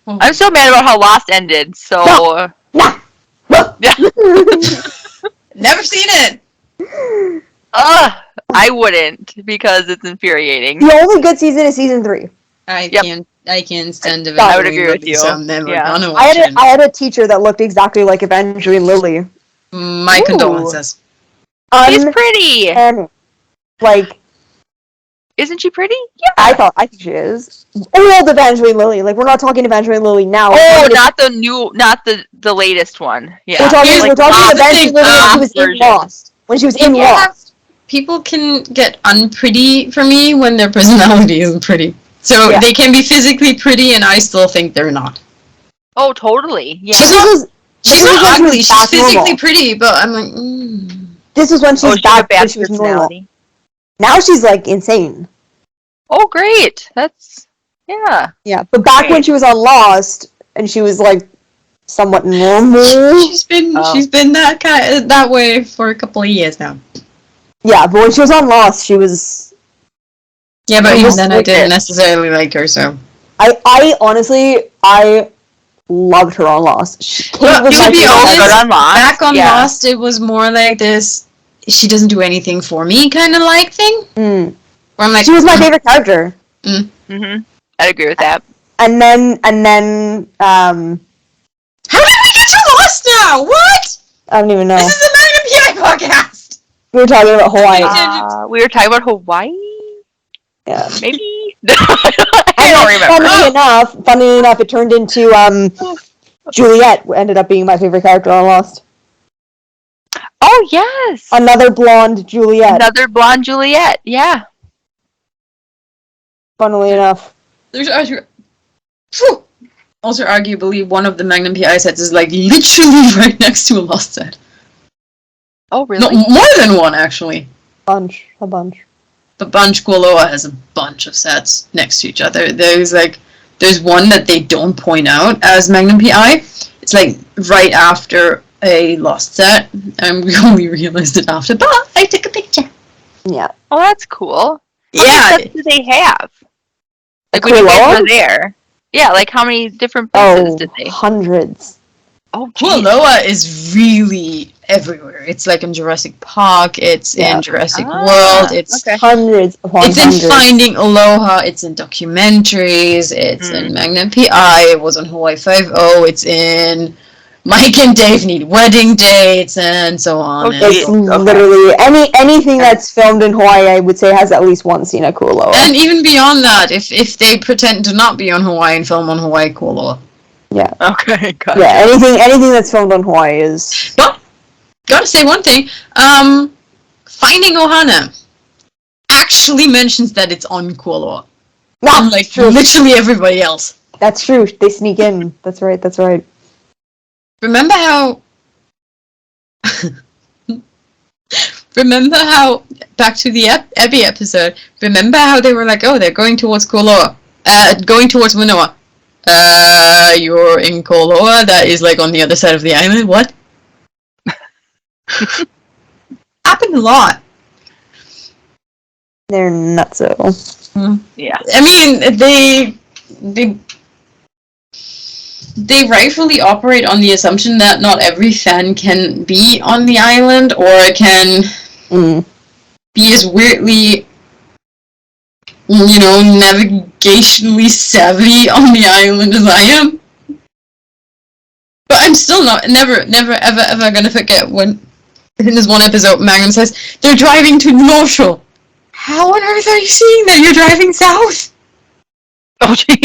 I'm so mad about how Lost ended, so... No. Yeah. Never seen it! I wouldn't, because it's infuriating. The only good season is season 3. I can't stand Evangeline. I would agree with you. So I'm never gonna watch it. I had a teacher that looked exactly like Evangeline Lilly. My condolences. She's pretty! Like... Isn't she pretty? Yeah. I think she is. Old Evangeline Lilly. Like, we're not talking Evangeline Lilly now. Oh, not the latest one. Yeah. We're talking Evangeline Lilly when she was in Lost. When she was in Lost. People can get unpretty for me when their personality isn't pretty. So they can be physically pretty, and I still think they're not. Oh, totally. Yeah. She's not ugly. She's physically pretty, but I'm like, This is when she's back when she was normal. Now she's, like, insane. Oh, great. That's, yeah. Yeah, but back when she was on Lost, and she was, like, somewhat normal. She's been that way for a couple of years now. Yeah, but when she was on Lost, she was Yeah, but It even was then I like didn't it. necessarily like her, so. I honestly, I loved her on Lost. Kate But was to my be favorite honest, Good character. on Lost. back on Yeah. Lost, it was more like this, she doesn't do anything for me kind of like thing. Mm. Where I'm like, She was my favorite character. Mhm. I'd agree with that. And then, how did we get to Lost now? What? I don't even know. This is the Magnum PI podcast. We were talking about Hawaii. We were talking about Hawaii? Yeah. Maybe? I don't remember. Funny enough, it turned into Juliet ended up being my favorite character on Lost. Oh, yes! Another blonde Juliet. Another blonde Juliet, yeah. Funnily enough. There's also arguably one of the Magnum PI sets is like literally right next to a Lost set. Oh, really? No, more than one actually. A bunch. But Bunch Kualoa has a bunch of sets next to each other. There's one that they don't point out as Magnum PI. It's like right after a Lost set, and we only realized it after. But I took a picture. Yeah. Oh, that's cool. How Yeah. many sets do they have? Like when you guys were there. Yeah, like how many different places did they? Hundreds. Oh, geez. Kualoa is really everywhere. It's like in Jurassic Park. It's in Jurassic World. It's okay. Hundreds upon It's hundreds. in Finding Aloha. It's in documentaries. It's in Magnum PI. It was on Hawaii 5-0. It's in Mike and Dave Need Wedding Dates, and so on. Okay. And It's so on. literally anything that's filmed in Hawaii, I would say, has at least one scene of Kualoa. And even beyond that, if they pretend to not be on Hawaii and film on Hawaii, Kualoa. Yeah. Okay, gotcha. Yeah, anything that's filmed on Hawaii is. But gotta say one thing. Finding Ohana actually mentions that it's on Kualoa. Yeah, Unlike true. literally everybody else. That's true. They sneak in. That's right. Remember how back to the Ebby episode, remember how they were like, oh, they're going towards Kualoa, going towards Manoa. You're in Kualoa, that is like on the other side of the island, what? Happened a lot. They're nutso. Yeah. I mean, they rightfully operate on the assumption that not every fan can be on the island or can be as weirdly, navigationally savvy on the island as I am. But I'm still never, ever gonna forget when in this one episode Magnum says, they're driving to North Shore. How on earth are you seeing that? You're driving south? Oh, geez.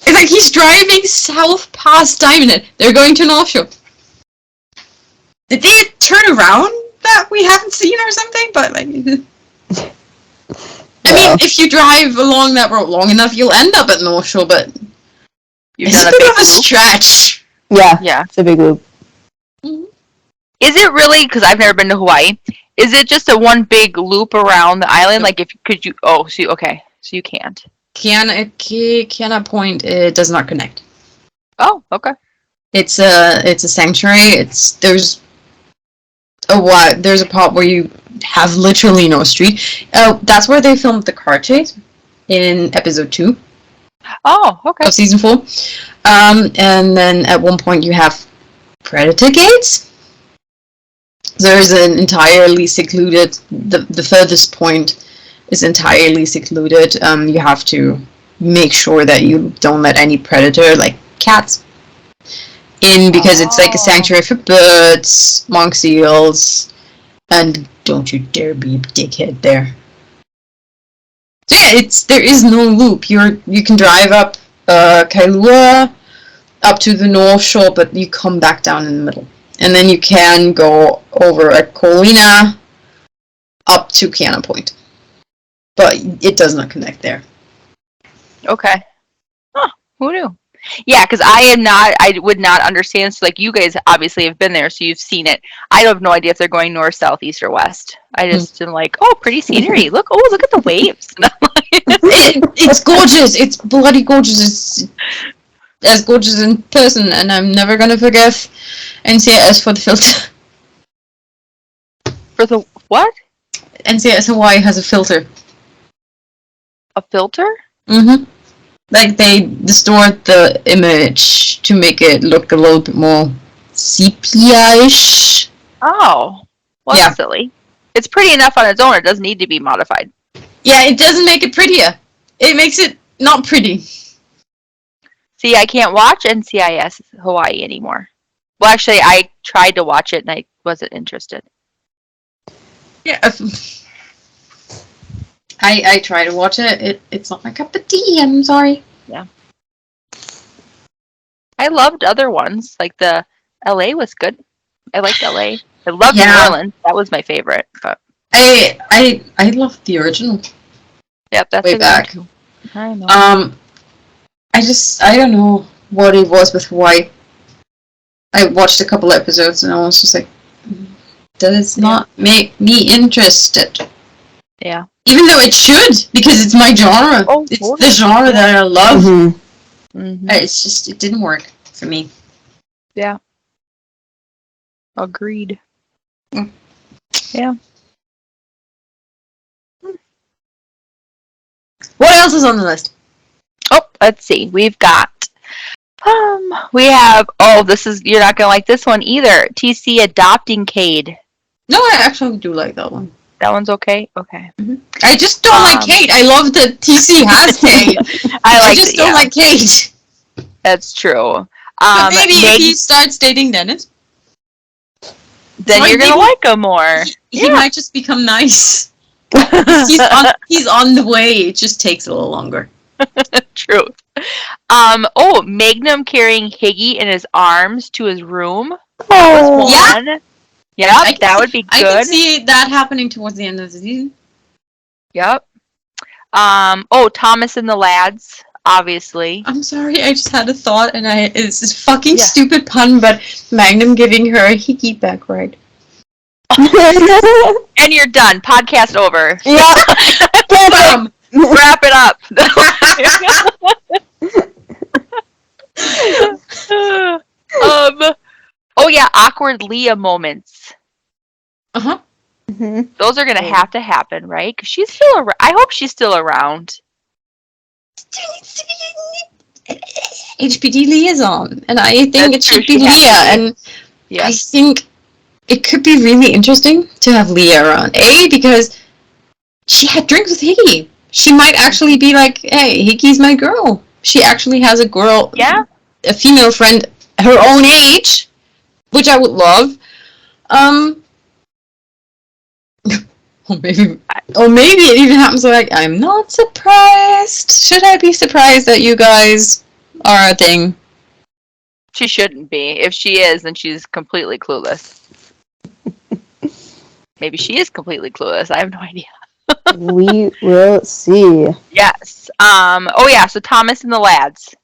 It's like he's driving south past Diamond Head. They're going to North Shore. Did they turn around that we haven't seen or something? But like, I mean, if you drive along that road long enough, you'll end up at North Shore. But it's a bit of a stretch. Yeah. It's a big loop. Mm-hmm. Is it really? Because I've never been to Hawaii. Is it just a one big loop around the island? Like, so you can't. Kiana Point, it does not connect. Oh, okay. It's a sanctuary. There's a part where you have literally no street. That's where they filmed the car chase in episode 2. Oh, okay. Of season 4. And then at one point you have predator gates. There's an entirely secluded. The furthest point is entirely secluded. You have to make sure that you don't let any predator, like cats, in, because it's like a sanctuary for birds, monk seals, and don't you dare be a dickhead there. So yeah, there is no loop. You can drive up Kailua up to the North Shore, but you come back down in the middle. And then you can go over at Kolina up to Kiana Point. But it does not connect there. Okay. Huh. Who knew? Yeah, because I would not understand. So, like, you guys obviously have been there, so you've seen it. I have no idea if they're going north, south, east, or west. I just am like, oh, pretty scenery. Look at the waves. It's gorgeous. It's bloody gorgeous. It's as gorgeous in person, and I'm never gonna forgive NCIS for the filter. For the what? NCIS Hawaii has a filter. A filter? Mm-hmm. Like they distort the image to make it look a little bit more sepia-ish. Oh. Well, Yeah. that's silly. It's pretty enough on its own. It doesn't need to be modified. Yeah, it doesn't make it prettier. It makes it not pretty. See, I can't watch NCIS Hawaii anymore. Well, actually, I tried to watch it and I wasn't interested. Yeah. I try to watch it. It's not my cup of tea. I'm sorry. Yeah. I loved other ones. Like the LA was good. I liked LA. I loved New Orleans. That was my favorite. But I loved the original. yep, that's way a good back. one too. I know. I don't know what it was with Hawaii. I watched a couple episodes and I was just like, does not make me interested. Yeah. Even though it should, because it's my genre. Oh, it's totally. the genre that I love. Mm-hmm. Mm-hmm. It's just, it didn't work for me. Yeah. Agreed. Mm. Yeah. What else is on the list? Oh, let's see. We have, this is, you're not going to like this one either. TC Adopting Cade. No, I actually do like that one. That one's okay? Okay. Mm-hmm. I just don't like Kate. I love that TC has Kate. I just don't like Kate. That's true. But maybe if he starts dating Dennis, then you're going to like him more. He might just become nice. He's on the way. It just takes a little longer. True. Magnum carrying Higgy in his arms to his room. Oh, yeah. Yep, that would be good. I can see that happening towards the end of the season. Yep. Thomas and the Lads, obviously. I'm sorry, I just had a thought, and it's this fucking stupid pun, but Magnum giving her a hickey back ride. And you're done. Podcast over. Yeah. Wrap it up. Awkward Leah moments. Uh-huh. Mm-hmm. Those are gonna have to happen, right? Because she's still around. I hope she's still around. HPD liaison, and I think it should be Leah, and I think it could be really interesting to have Leah around. Because she had drinks with Higgy. She might actually be like, hey, Higgy's my girl. She actually has a girl, a female friend her own age, which I would love. Or maybe it even happens like, I'm not surprised. Should I be surprised that you guys are a thing? She shouldn't be. If she is, then she's completely clueless. Maybe she is completely clueless. I have no idea. We will see. Yes. So Thomas and the Lads.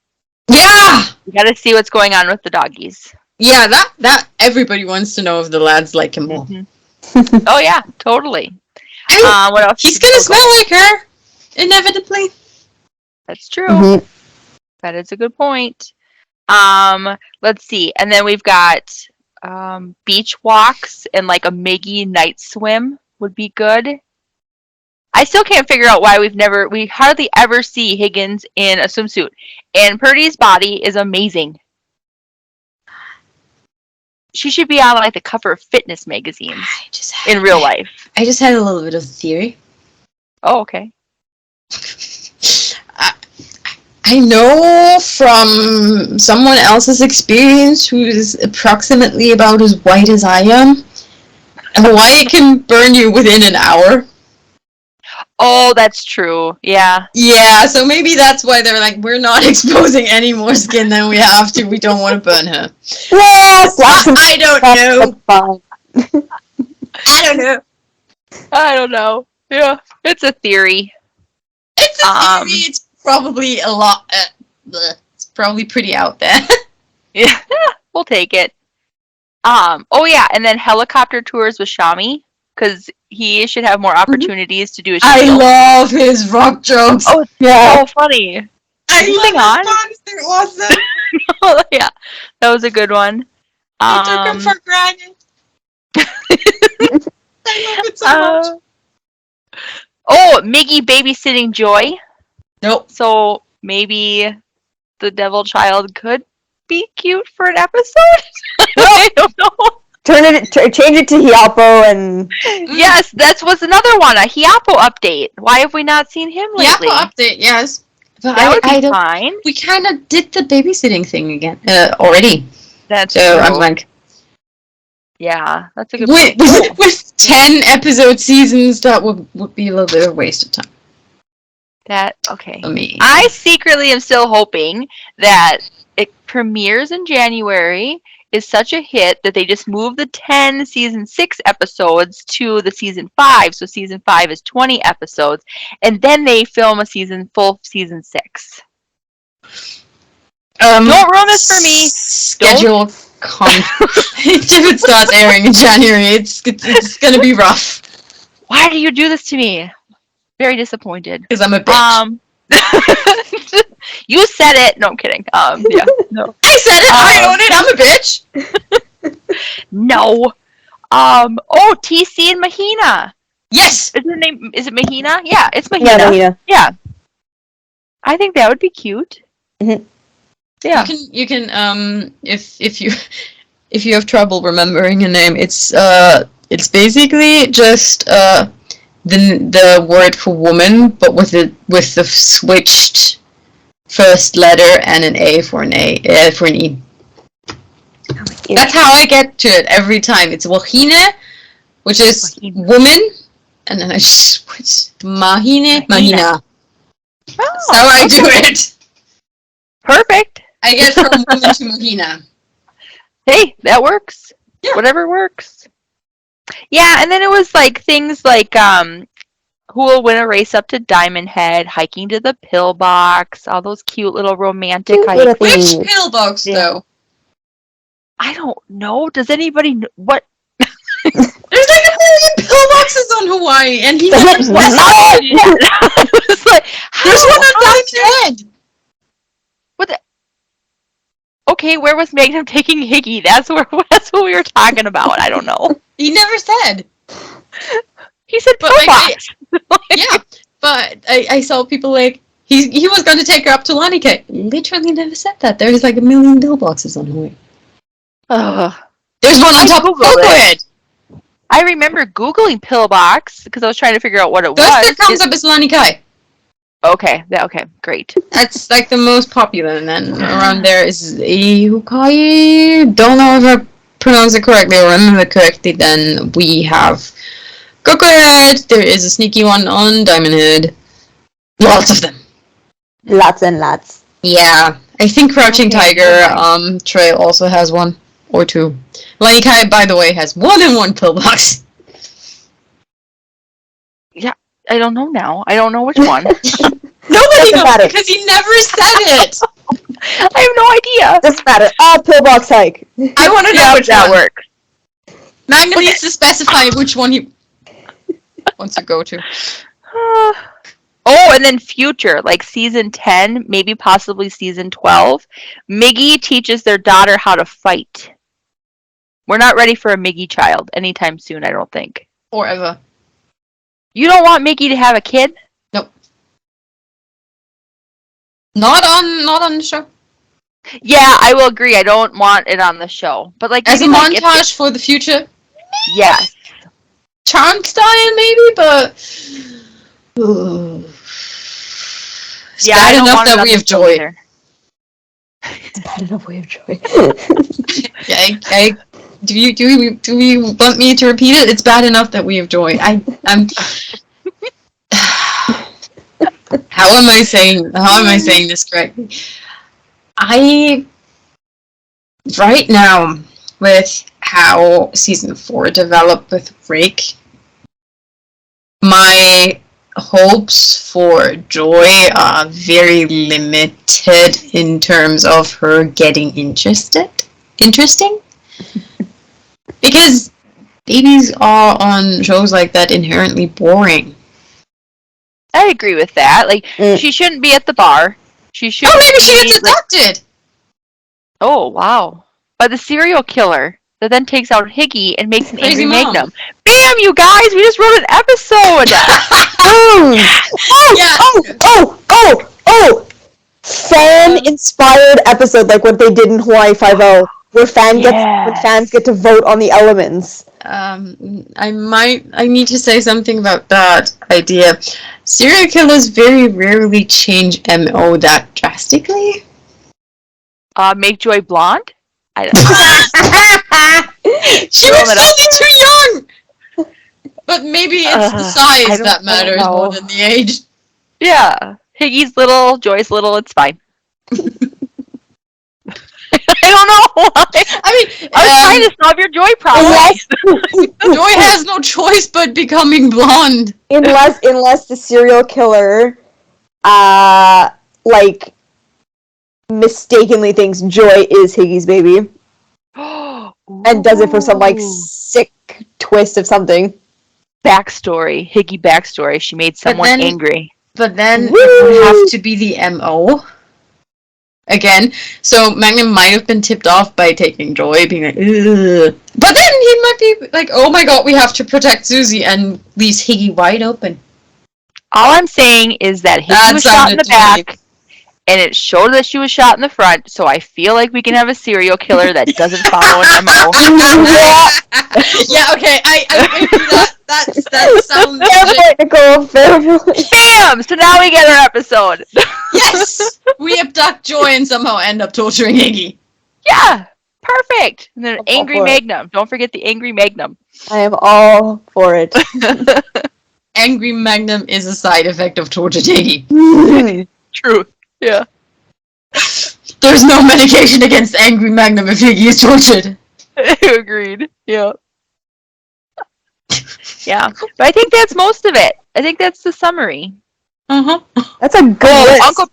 Yeah! You gotta see what's going on with the doggies. Yeah, that everybody wants to know if the lads like him more. Mm-hmm. Oh yeah, totally. I mean, what else? He's gonna smell like her, inevitably. That's true. Mm-hmm. That is a good point. Let's see. And then we've got beach walks and like a Miggy night swim would be good. I still can't figure out why we hardly ever see Higgins in a swimsuit. And Purdy's body is amazing. She should be on like the cover of fitness magazines in real life. I just had a little bit of theory. Oh, okay. I know from someone else's experience who is approximately about as white as I am, Hawaii can burn you within an hour. Oh, that's true. Yeah. Yeah, so maybe that's why they're like, we're not exposing any more skin than we have to. We don't want to burn her. Yes, I don't know. I don't know. Yeah, it's a theory. It's a theory. It's probably a lot. It's probably pretty out there. Yeah, we'll take it. And then helicopter tours with Shami, because he should have more opportunities to do his I love his rock jokes. Oh, yeah. So funny. I love his They're awesome. Oh, yeah, that was a good one. I took him for granted. I love it so much. Miggy babysitting Joy. Nope. So maybe the devil child could be cute for an episode. I don't know. Change it to Hiapo and Yes, that was another one. A Hiapo update. Why have we not seen him lately? Yapo update, yes. But That would I be don't. fine. We kind of did the babysitting thing again already. That's So true. I'm like, Yeah, that's a good with, point. with 10 episode seasons, that would be a little bit of a waste of time Okay. for me. I secretly am still hoping that it premieres in January, is such a hit that they just move the 10 season 6 episodes to the season 5. So season 5 is 20 episodes, and then they film a full season 6. Don't ruin this for me. Schedule if it starts airing in January, it's gonna be rough. Why do you do this to me? Very disappointed. Because I'm a bitch. You said it. No, I'm kidding. Yeah, no. I said it. I own it. I'm a bitch. No. TC and Mahina. Yes. Is her name? Is it Mahina? Yeah, it's Mahina. yeah, Mahina. Yeah. I think that would be cute. Mhm. Yeah. You can if you have trouble remembering a name, it's basically just the word for woman, but with the switched first letter and an A for an E. That's how I get to it every time. It's Wahine, which is woman, and then I switch Mahina. Oh, That's how I do it. Perfect. I get from woman to Mahina. Hey, that works. Yeah. Whatever works. Yeah, and then it was like things like who will win a race up to Diamond Head, hiking to the pillbox, all those cute little romantic Cute little hikes. things. Which pillbox though? I don't know. Does anybody know what? There's like a million pillboxes on Hawaii, and he never said It was like, there's one on Diamond Head. What the? Okay, where was Magnum taking Higgy? That's what we were talking about. I don't know. He never said. He said But, like, pillbox. Yeah, but I saw people like he was going to take her up to Lanike. Literally never said that. There's like a million pillboxes on Hawaii. Ugh. There's one on top of Googled Cocohead. I remember Googling pillbox because I was trying to figure out what it First was. that comes up is Lanikai. Okay, great. That's like the most popular, and then around there is Ihukai. Don't know if I pronounce it correctly or remember correctly. Then we have Cocohead. There is a sneaky one on Diamond Head. Lots of them. Lots and lots. Yeah, I think Crouching Tiger Trail also has one or two. Lanikai, by the way, has more than one pillbox. Yeah, I don't know now. I don't know which one. Nobody knows matter. because he never said it. I have no idea. Doesn't matter. Pillbox hike. I want to know which that one. works. Magnum needs to specify which one he wants to go to. Oh, and then future, like season 10, maybe possibly season 12. Miggy teaches their daughter how to fight. We're not ready for a Miggy child anytime soon, I don't think. Or ever. You don't want Miggy to have a kid? Nope. Not on the show. Yeah, I will agree. I don't want it on the show. But like As a maybe, like, montage for the future. Yes. Charmed style, maybe, but it's Yeah, bad I don't enough want it that on we the have show joy. either. It's bad enough we have joy. Yeah, do we want me to repeat it? It's bad enough that we have joy. I'm how am I saying this correctly? Right now, with how season 4 developed with Rick, my hopes for Joy are very limited in terms of her getting interesting. Because babies are on shows like that inherently boring. I agree with that. Like, she shouldn't be at the bar. She should. Oh, maybe she gets adopted! Oh, wow. By the serial killer. that then takes out Higgy and makes an Crazy angry mom. Magnum. Bam, you guys! We just wrote an episode! Oh! Fan-inspired episode, like what they did in Hawaii Five-0, where when fans get to vote on the elements. I need to say something about that idea. Serial killers very rarely change MO that drastically. Make Joy blonde? I don't She was only too young! But maybe it's the size that matters more than the age. Yeah. Higgy's little, Joy's little, it's fine. I don't know why. I mean, I was trying to solve your Joy problem. Joy has no choice but becoming blonde. Unless the serial killer, like, mistakenly thinks Joy is Higgy's baby. And does it for some, like, sick twist of something. Backstory. Higgy backstory. She made someone angry. But then it would have to be the MO. Again. So Magnum might have been tipped off by taking Joy, being like, ugh. But then he might be like, oh my god, we have to protect Susie, and leaves Higgy wide open. All I'm saying is that Higgy was shot in the back, and it showed that she was shot in the front, so I feel like we can have a serial killer that doesn't follow an MO. Yeah, okay, I give you that. That sounds Nicole. Bam! So now we get our episode. Yes! We abduct Joy and somehow end up torturing Higgy. Yeah! Perfect! And then Angry Magnum. Don't forget the Angry Magnum. I am all for it. Angry Magnum is a side effect of tortured Higgy. True. Yeah. There's no medication against Angry Magnum if Higgy is tortured. Agreed. Yeah. Yeah. But I think that's most of it. I think that's the summary. Uh-huh. That's a good list.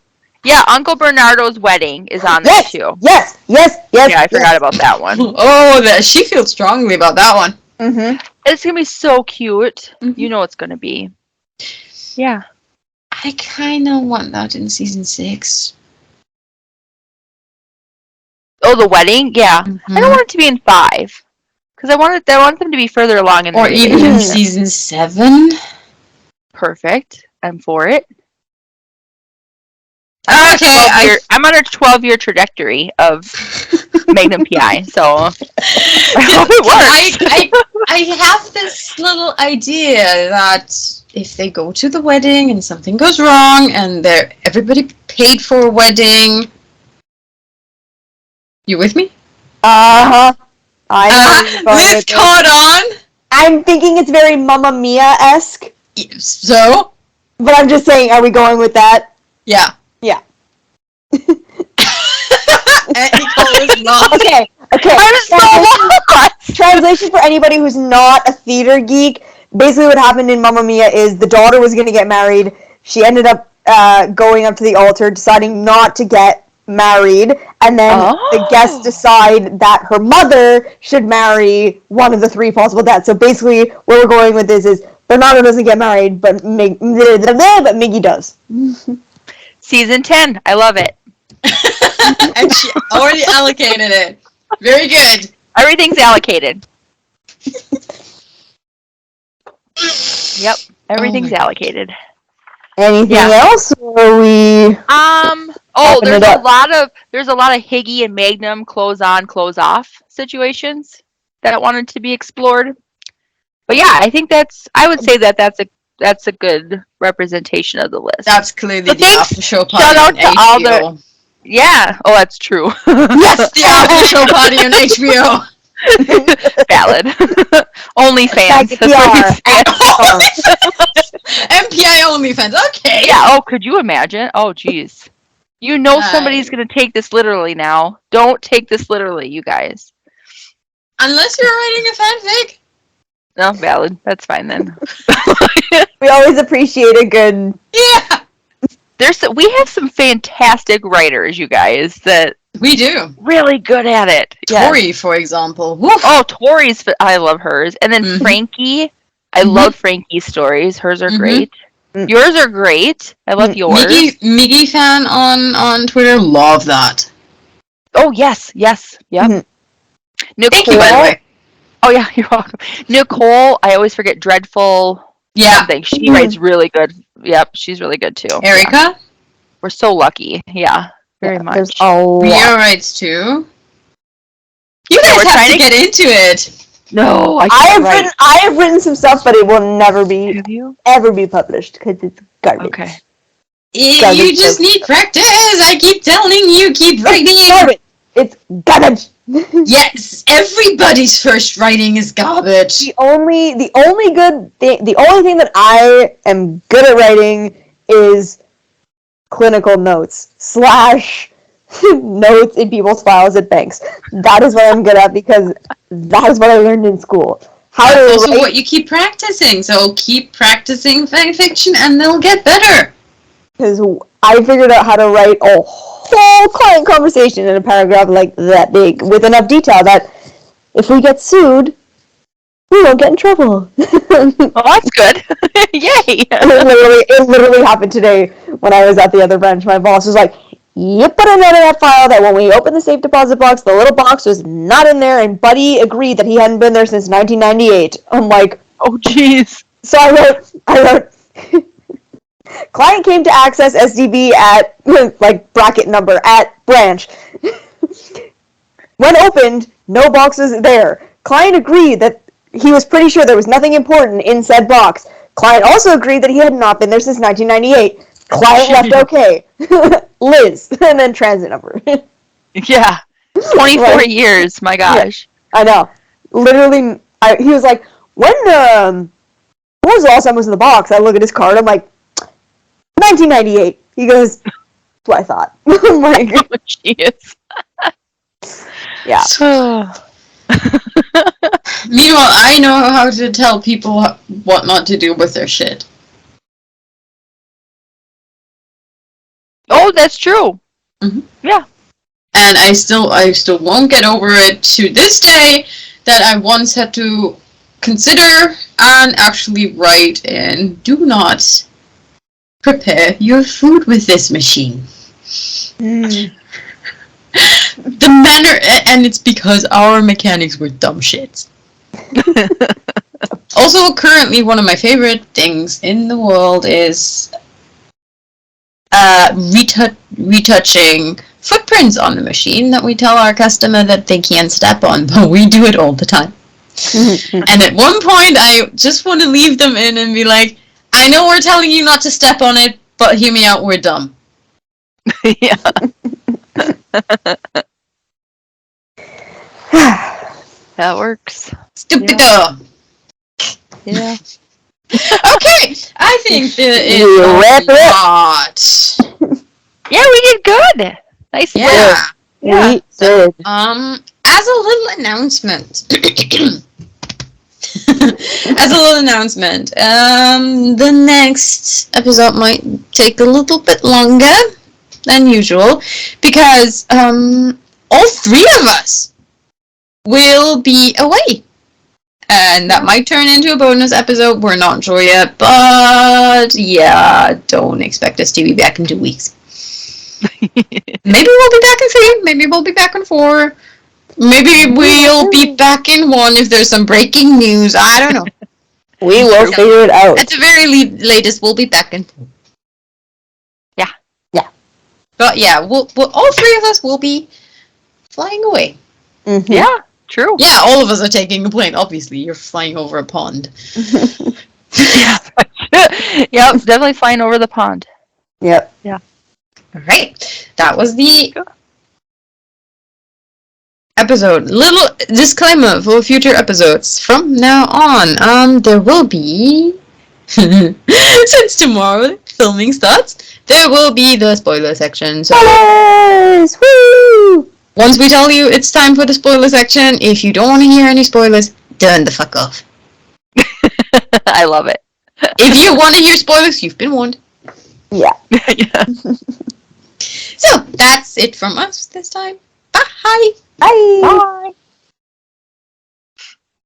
Uncle Bernardo's wedding is on there too. Yes. Yeah, I forgot about that one. Oh, she feels strongly about that one. Mm-hmm. It's gonna be so cute. Mm-hmm. You know it's gonna be. Yeah. I kind of want that in season 6. Oh, the wedding? Yeah. Mm-hmm. I don't want it to be in 5. Because I want them to be further along in the even in season 7. Perfect. I'm for it. Okay. I'm on a 12-year trajectory of Magnum PI, so I hope it works. I have this little idea that if they go to the wedding and something goes wrong and everybody paid for a wedding. You with me? Uh-huh. Liz caught on. I'm thinking it's very Mamma Mia-esque. So? But I'm just saying, are we going with that? Yeah. Yeah. Nicole is not. Okay. Translation for anybody who's not a theater geek. Basically what happened in Mamma Mia is the daughter was going to get married. She ended up going up to the altar, deciding not to get married, and then the guests decide that her mother should marry one of the 3 possible dads. So basically where we're going with this is Bernardo doesn't get married, but Miggy does. Season 10. I love it. And she already allocated it. Very good. Everything's allocated. Yep. Everything's allocated. Anything else? Or are we there's a lot of Higgy and Magnum close on, close off situations that wanted to be explored. But yeah, I think I would say that's a good representation of the list. That's clearly the after show party. Shout out on to HBO. all the yeah. Oh, that's true. Yes, the after show party on HBO. Valid. OnlyFans. MPI OnlyFans. Okay. Yeah. Oh, could you imagine? Oh, geez. You know somebody's gonna take this literally now. Don't take this literally, you guys. Unless you're writing a fanfic. No, valid. That's fine then. We always appreciate a good. Yeah. We have some fantastic writers, you guys. That we do. Really good at it. Tori, for example. Woof. Oh, Tori's. I love hers. And then Frankie. I love Frankie's stories. Hers are great. Yours are great. I love yours. Miggy fan on Twitter. Love that. Oh, yes. Yep. Nicole, Thank you, by the way. Oh yeah, you're welcome. Nicole, I always forget Dreadful something. She writes really good. Yep, she's really good too. Erica? Yeah. We're so lucky. Yeah, very much. There's a lot. Ria writes too. You guys have to get into it. No, I have written some stuff, but it will never Have you? ever be published because it's garbage. Okay. You just need practice. I keep telling you, keep writing. Garbage. It's garbage. Yes, everybody's first writing is garbage. The only thing that I am good at writing is clinical notes / notes in people's files at banks. That is what I'm good at because that is what I learned in school. That's also what you keep practicing. So keep practicing fan fiction, and they'll get better. Because I figured out how to write a whole client conversation in a paragraph like that big with enough detail that if we get sued, we won't get in trouble. Oh, that's good. Yay! It literally happened today when I was at the other branch. My boss was like, "You put a note in that file that when we opened the safe deposit box, the little box was not in there, and Buddy agreed that he hadn't been there since 1998." I'm like, oh jeez. So I wrote, client came to access SDB at, like, bracket number, at branch. When opened, no box was there. Client agreed that he was pretty sure there was nothing important in said box. Client also agreed that he had not been there since 1998. Client left okay. Liz, and then transit number. Yeah. 24 years, my gosh. Yeah, I know. Literally, he was like, when was the last time I was in the box? I look at his card, I'm like, 1998. He goes, that's what I thought. I'm like, oh, jeez. Yeah. Meanwhile, I know how to tell people what not to do with their shit. Oh, that's true. Mm-hmm. Yeah. And I still won't get over it to this day that I once had to consider and actually write in, do not prepare your food with this machine. The manner, and it's because our mechanics were dumb shits. Also, currently, one of my favorite things in the world is retouching footprints on the machine that we tell our customer that they can't step on, but we do it all the time. And at one point, I just want to leave them in and be like, I know we're telling you not to step on it, but hear me out, we're dumb. Yeah. That works. Stupido. Yeah. Okay, I think there is Wrap a it lot. Yeah, we did good. Nice Yeah. We did. As a little announcement. The next episode might take a little bit longer than usual because all three of us will be away. And that might turn into a bonus episode. We're not sure yet, but yeah, don't expect us to be back in 2 weeks. Maybe we'll be back in 3. Maybe we'll be back in 4. Maybe we'll be back in 1 if there's some breaking news. I don't know. We will figure it out. At the very latest, we'll be back in 4. Yeah. Yeah. But yeah, we'll all three of us will be flying away. Mm-hmm. Yeah, true. Yeah, all of us are taking a plane. Obviously, you're flying over a pond. Yeah. Yep, definitely flying over the pond. Yep. Yeah. Alright, that was the episode. Little disclaimer for future episodes. From now on, there will be, since tomorrow filming starts, there will be the spoiler section. So Spoilers! Woo! once we tell you it's time for the spoiler section, if you don't want to hear any spoilers, turn the fuck off. I love it. If you want to hear spoilers, you've been warned. Yeah. Yeah. So, that's it from us this time. Bye! Bye! Bye.